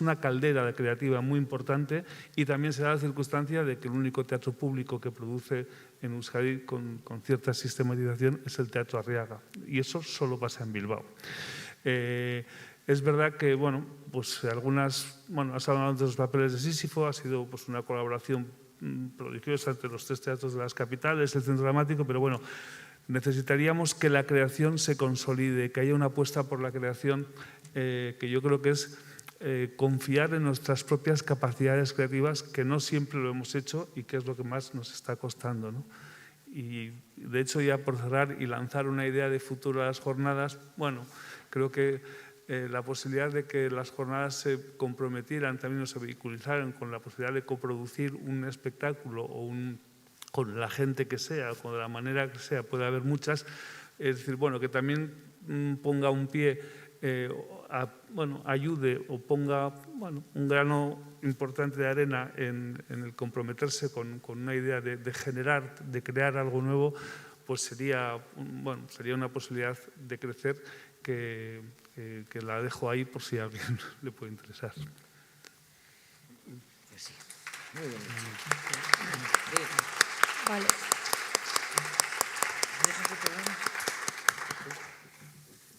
una caldera creativa muy importante, y también se da la circunstancia de que el único teatro público que produce en Euskadi con cierta sistematización es el Teatro Arriaga, y eso solo pasa en Bilbao. Es verdad que, bueno, pues has hablado de los papeles de Sísifo, ha sido pues una colaboración prodigiosa entre los tres teatros de las capitales, el Centro Dramático, pero bueno, necesitaríamos que la creación se consolide, que haya una apuesta por la creación, que yo creo que es confiar en nuestras propias capacidades creativas, que no siempre lo hemos hecho y que es lo que más nos está costando, ¿no? Y de hecho, ya por cerrar y lanzar una idea de futuro a las jornadas, bueno, creo que la posibilidad de que las jornadas se comprometieran también o se vehiculizaran con la posibilidad de coproducir un espectáculo o con la gente que sea, con la manera que sea, puede haber muchas, es decir, bueno, que también ponga un pie, ayude o ponga un grano importante de arena en el comprometerse con una idea de generar, de crear algo nuevo, pues sería una posibilidad de crecer que la dejo ahí por si a alguien le puede interesar. Sí. Muy bien. Vale.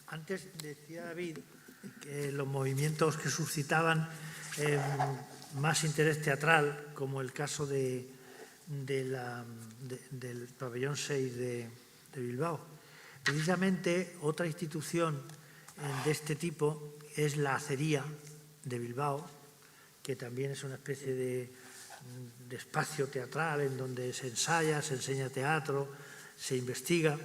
Antes decía David que los movimientos que suscitaban más interés teatral, como el caso del Pabellón 6 de Bilbao. Precisamente otra institución de este tipo es la Acería de Bilbao, que también es una especie de espacio teatral en donde se ensaya, se enseña teatro, se investiga.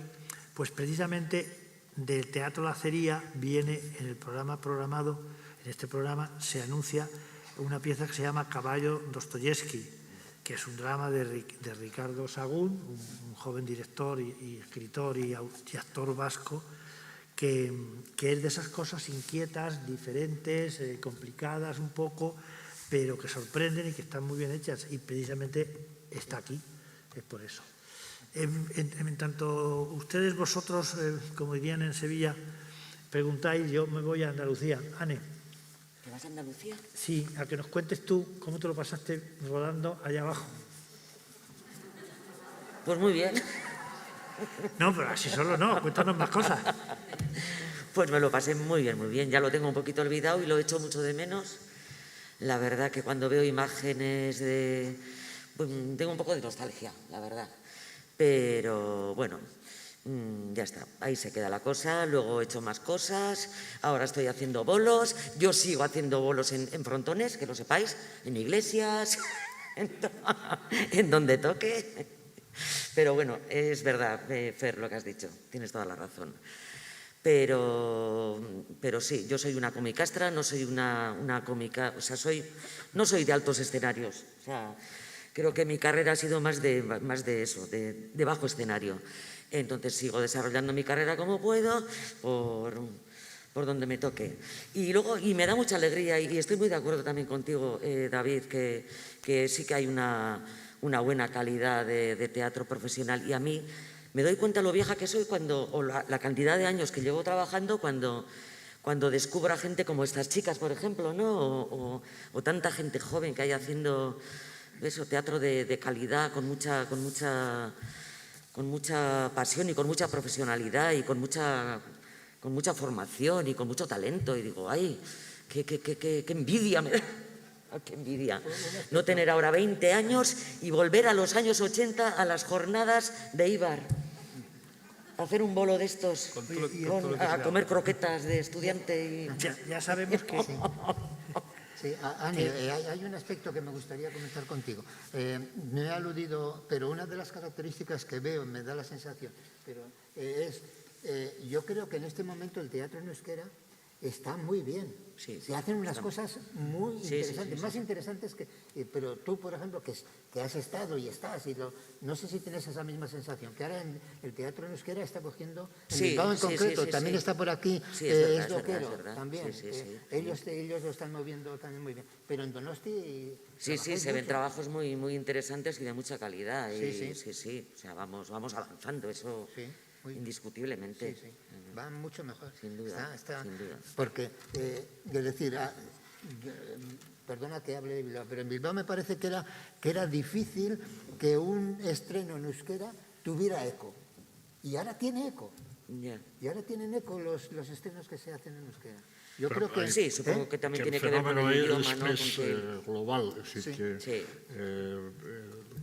Pues precisamente del Teatro La Acería viene en el programa programado, en este programa se anuncia una pieza que se llama Caballo Dostoyevsky, que es un drama de Ricardo Sagún, un joven director y escritor y actor vasco, que es de esas cosas inquietas, diferentes, complicadas un poco, pero que sorprenden y que están muy bien hechas, y precisamente está aquí, es por eso. En tanto ustedes, vosotros, como dirían en Sevilla, preguntáis, yo me voy a Andalucía. Ane. ¿Te vas a Andalucía? Sí, a que nos cuentes tú cómo te lo pasaste rodando allá abajo. Pues muy bien. No, pero así solo no, cuéntanos más cosas. Pues me lo pasé muy bien. Ya lo tengo un poquito olvidado y lo echo mucho de menos. La verdad que cuando veo imágenes pues tengo un poco de nostalgia, la verdad. Pero bueno, ya está, ahí se queda la cosa. Luego he hecho más cosas, ahora estoy haciendo bolos. Yo sigo haciendo bolos en frontones, que lo sepáis, en iglesias, en donde toque. Pero bueno, es verdad, Fer, lo que has dicho, tienes toda la razón. Pero sí, yo soy una comicastra, no soy una cómica, o sea, no soy de altos escenarios. O sea, creo que mi carrera ha sido más de eso, de bajo escenario. Entonces sigo desarrollando mi carrera como puedo, por donde me toque. Y me da mucha alegría, y estoy muy de acuerdo también contigo, David, que sí que hay una buena calidad de teatro profesional. Y a mí me doy cuenta lo vieja que soy o la cantidad de años que llevo trabajando cuando descubro a gente como estas chicas, por ejemplo, ¿no? O tanta gente joven que hay haciendo eso, teatro de calidad, con mucha pasión y con mucha profesionalidad y con mucha formación y con mucho talento. Y digo, ay, qué envidia me da. Qué envidia. No tener ahora 20 años y volver a los años 80 a las jornadas de Eibar. Hacer un bolo de estos, a comer croquetas de estudiante. Ya sabemos que... Sí, Ani, hay un aspecto que me gustaría comentar contigo. No he aludido, pero una de las características que veo, me da la sensación, yo creo que en este momento el teatro en euskera está muy bien. Sí, se hacen unas cosas muy interesantes, sí. más interesantes que... pero tú, por ejemplo, que has estado y estás, no sé si tienes esa misma sensación, que ahora el teatro en euskera está cogiendo... En Bilbao en concreto, también está por aquí, es Loquero, también. Ellos lo están moviendo también muy bien. Pero en Donosti... Sí, se ven trabajos muy, muy interesantes y de mucha calidad. Sí. O sea, vamos avanzando, eso indiscutiblemente. Sí. Va mucho mejor. Sin duda, sin duda. Porque, es decir, perdona que hable de Bilbao, pero en Bilbao me parece que era difícil que un estreno en euskera tuviera eco. Y ahora tiene eco. Yeah. Y ahora tienen eco los estrenos que se hacen en euskera. Yo Pero creo que... Sí, supongo que también tiene que ver con el idioma, ¿no? Es global, es decir, que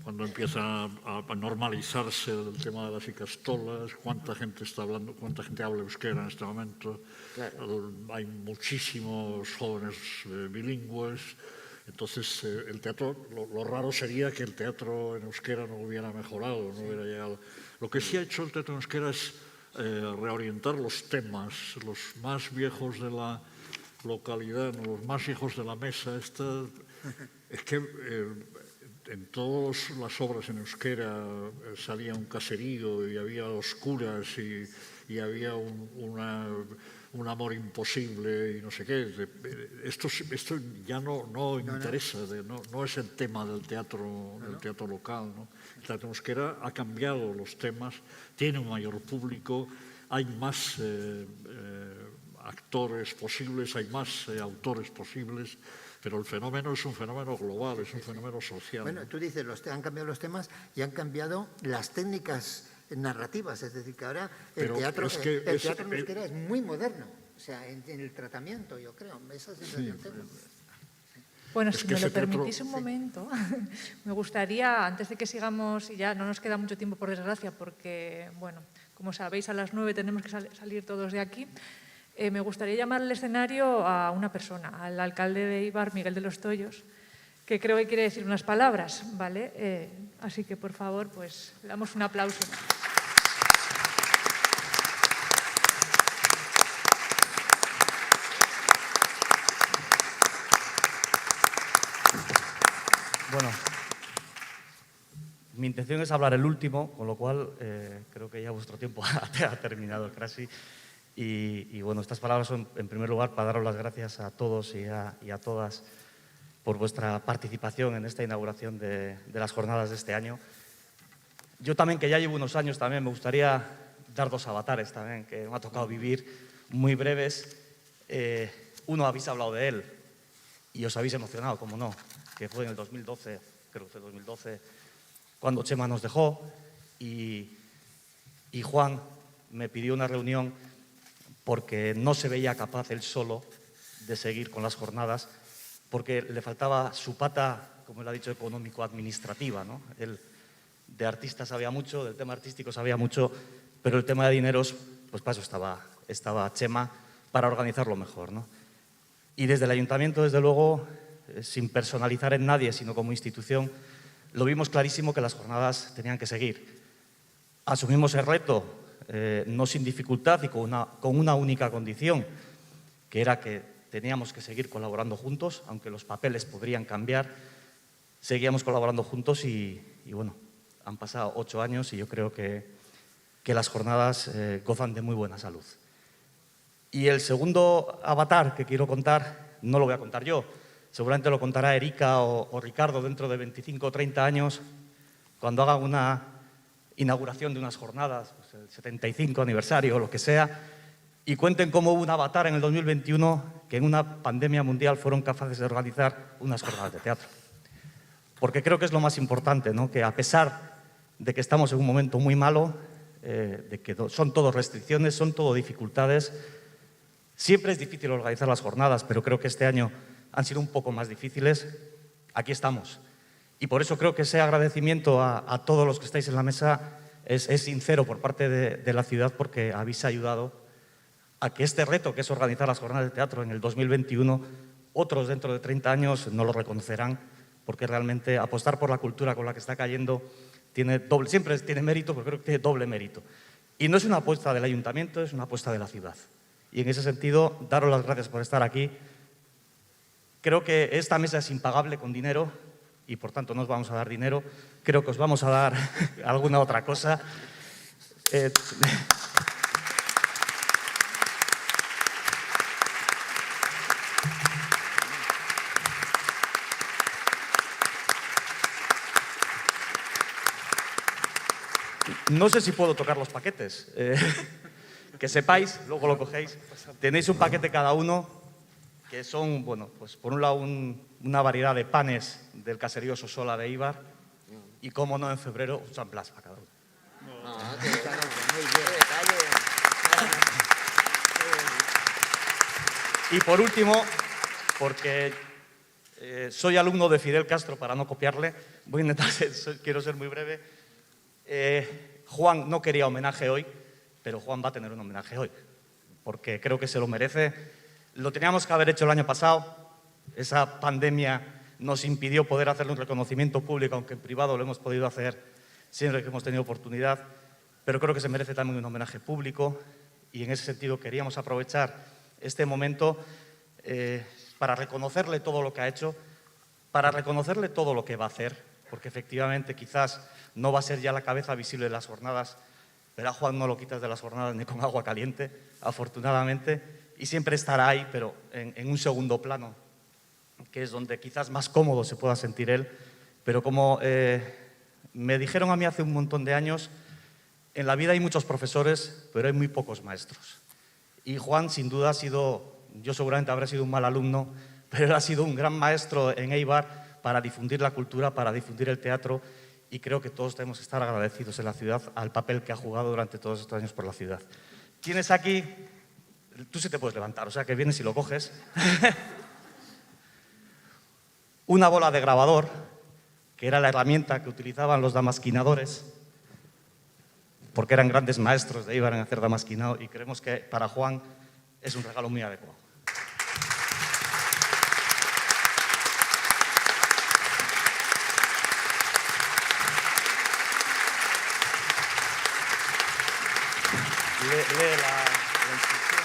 cuando empieza a normalizarse el tema de las icastolas, cuánta gente está hablando, cuánta gente habla euskera en este momento. Claro. Hay muchísimos jóvenes bilingües. Entonces, el teatro, lo raro sería que el teatro en euskera no hubiera mejorado, no hubiera llegado. Lo que sí ha hecho el teatro en euskera es reorientar los temas, los más viejos de la localidad, los más viejos de la mesa. Es que en todas las obras en euskera salía un caserío y había los curas y había un amor imposible y no sé qué. Esto ya no interesa, no es el tema del teatro local, ¿no? El teatro euskera ha cambiado los temas, tiene un mayor público, hay más actores posibles, hay más autores posibles, pero el fenómeno es un fenómeno global, es un fenómeno social. Bueno, tú dices, han cambiado los temas y han cambiado las técnicas narrativas, es decir, que ahora el teatro en euskera es muy moderno, o sea, en el tratamiento, yo creo, esa sensación tengo. Bueno, si me lo permitís un momento, me gustaría, antes de que sigamos, y ya no nos queda mucho tiempo por desgracia, porque, bueno, como sabéis, a las 9 tenemos que salir todos de aquí, me gustaría llamar al escenario a una persona, al alcalde de Eibar, Miguel de los Toyos, que creo que quiere decir unas palabras, ¿vale? Así que, por favor, pues le damos un aplauso. Bueno, mi intención es hablar el último, con lo cual creo que ya vuestro tiempo ha terminado casi. Y bueno, estas palabras son, en primer lugar, para daros las gracias a todos y a todas por vuestra participación en esta inauguración de las jornadas de este año. Yo también, que ya llevo unos años, también me gustaría dar dos avatares también, que me ha tocado vivir, muy breves. Uno habéis hablado de él y os habéis emocionado, como no, que fue en el 2012, creo que fue el 2012, cuando Chema nos dejó y Juan me pidió una reunión porque no se veía capaz él solo de seguir con las jornadas, porque le faltaba su pata, como él ha dicho, económico-administrativa, ¿no? Él de artista sabía mucho, del tema artístico sabía mucho, pero el tema de dineros, pues para eso estaba Chema, para organizarlo mejor, ¿no? Y desde el ayuntamiento, desde luego, sin personalizar en nadie, sino como institución, lo vimos clarísimo que las jornadas tenían que seguir. Asumimos el reto, no sin dificultad y con una única condición, que era que teníamos que seguir colaborando juntos, aunque los papeles podrían cambiar, seguíamos colaborando juntos y bueno, han pasado 8 años y yo creo que las jornadas gozan de muy buena salud. Y el segundo avatar que quiero contar, no lo voy a contar yo, seguramente lo contará Erika o Ricardo dentro de 25 o 30 años, cuando hagan una inauguración de unas jornadas, pues el 75 aniversario o lo que sea, y cuenten cómo hubo un avatar en el 2021 que en una pandemia mundial fueron capaces de organizar unas jornadas de teatro. Porque creo que es lo más importante, ¿no? Que a pesar de que estamos en un momento muy malo, de que son todo restricciones, son todo dificultades, siempre es difícil organizar las jornadas, pero creo que este año han sido un poco más difíciles. Aquí estamos. Y por eso creo que ese agradecimiento a todos los que estáis en la mesa es sincero por parte de la ciudad, porque habéis ayudado a que este reto, que es organizar las jornadas de teatro en el 2021, otros dentro de 30 años no lo reconocerán, porque realmente apostar por la cultura con la que está cayendo siempre tiene mérito, pero creo que tiene doble mérito. Y no es una apuesta del ayuntamiento, es una apuesta de la ciudad. Y en ese sentido, daros las gracias por estar aquí. Creo que esta mesa es impagable con dinero y por tanto no os vamos a dar dinero. Creo que os vamos a dar alguna otra cosa. No sé si puedo tocar los paquetes. Que sepáis, luego lo cogéis. Tenéis un paquete cada uno, que son, bueno, pues por un lado una variedad de panes del caserío Sosola de Eibar y, como no, en febrero, un San Blas para cada uno. Y por último, porque soy alumno de Fidel Castro, para no copiarle, voy a intentar quiero ser muy breve. Juan no quería homenaje hoy, pero Juan va a tener un homenaje hoy, porque creo que se lo merece. Lo teníamos que haber hecho el año pasado. Esa pandemia nos impidió poder hacerle un reconocimiento público, aunque en privado lo hemos podido hacer siempre que hemos tenido oportunidad, pero creo que se merece también un homenaje público y en ese sentido queríamos aprovechar este momento para reconocerle todo lo que ha hecho, para reconocerle todo lo que va a hacer, porque efectivamente quizás no va a ser ya la cabeza visible de las jornadas, pero a Juan no lo quitas de las jornadas ni con agua caliente, afortunadamente, y siempre estará ahí, pero en un segundo plano, que es donde quizás más cómodo se pueda sentir él. Pero como me dijeron a mí hace un montón de años, en la vida hay muchos profesores, pero hay muy pocos maestros. Y Juan, sin duda, ha sido, yo seguramente habré sido un mal alumno, pero él ha sido un gran maestro en Eibar para difundir la cultura, para difundir el teatro, y creo que todos tenemos que estar agradecidos en la ciudad al papel que ha jugado durante todos estos años por la ciudad. Tienes aquí, tú sí te puedes levantar, o sea que vienes y lo coges, una bola de grabador, que era la herramienta que utilizaban los damasquinadores, porque eran grandes maestros de Eibar en hacer damasquinado, y creemos que para Juan es un regalo muy adecuado. Lee la instrucción.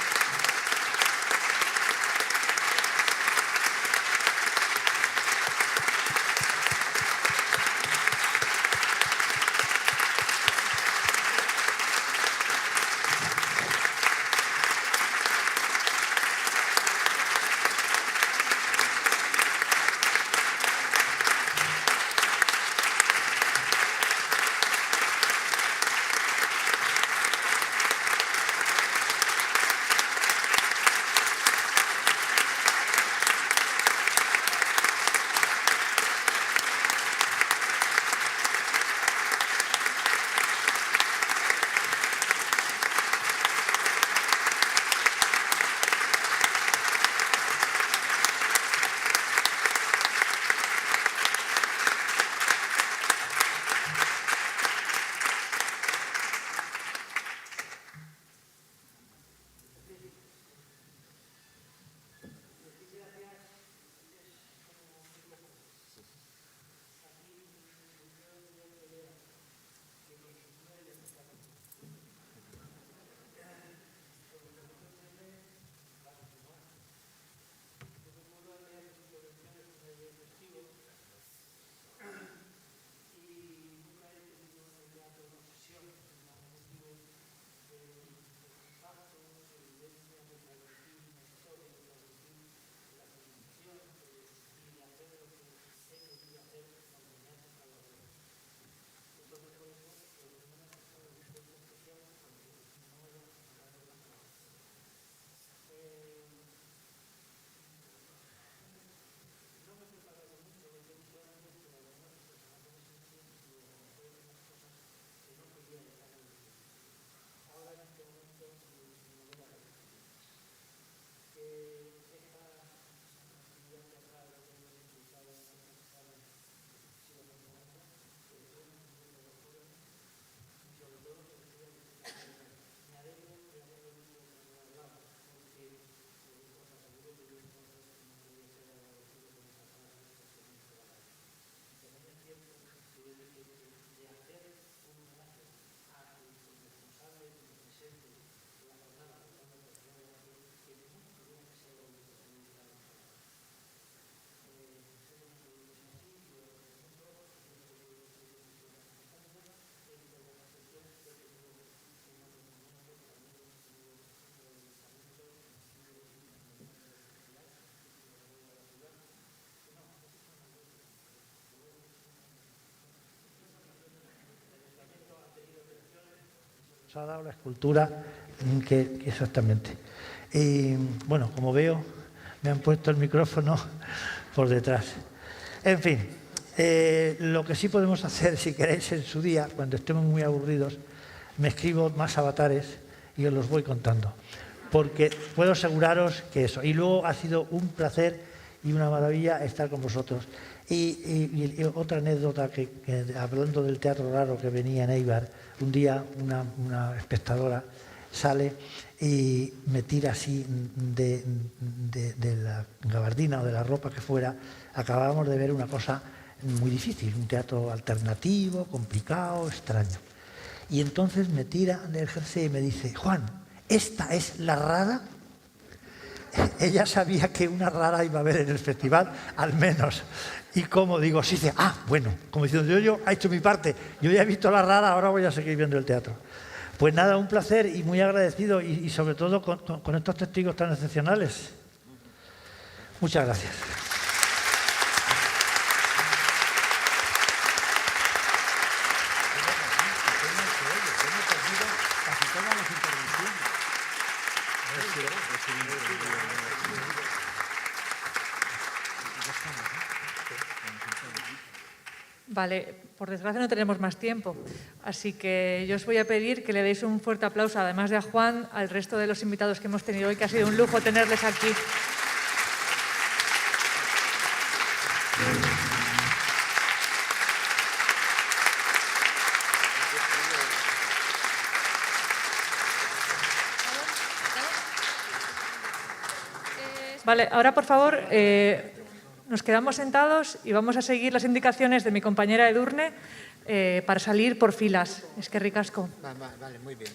Nos ha dado la escultura que exactamente. Y bueno, como veo, me han puesto el micrófono por detrás. En fin, lo que sí podemos hacer, si queréis, en su día, cuando estemos muy aburridos, me escribo más avatares y os los voy contando. Porque puedo aseguraros que eso. Y luego ha sido un placer y una maravilla estar con vosotros. Y otra anécdota, que hablando del teatro raro que venía en Éibar, un día una espectadora sale y me tira así de la gabardina o de la ropa que fuera. Acabábamos de ver una cosa muy difícil, un teatro alternativo, complicado, extraño. Y entonces me tira del jersey y me dice: Juan, ¿esta es la rara? Ella sabía que una rara iba a haber en el festival, al menos. Y como digo, sí, dice, bueno, como diciendo, yo he hecho mi parte, yo ya he visto la rara, ahora voy a seguir viendo el teatro. Pues nada, un placer y muy agradecido, y sobre todo con estos testigos tan excepcionales. Muchas gracias. Vale, por desgracia no tenemos más tiempo, así que yo os voy a pedir que le deis un fuerte aplauso, además de a Juan, al resto de los invitados que hemos tenido hoy, que ha sido un lujo tenerles aquí. Vale, ahora por favor nos quedamos sentados y vamos a seguir las indicaciones de mi compañera Edurne para salir por filas. Eskerrik asko. Vale, muy bien.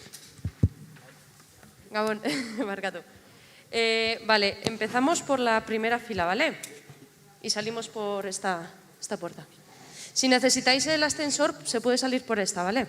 Gabón, Barkatu. Vale, empezamos por la primera fila, ¿vale? Y salimos por esta puerta. Si necesitáis el ascensor, se puede salir por esta, ¿vale?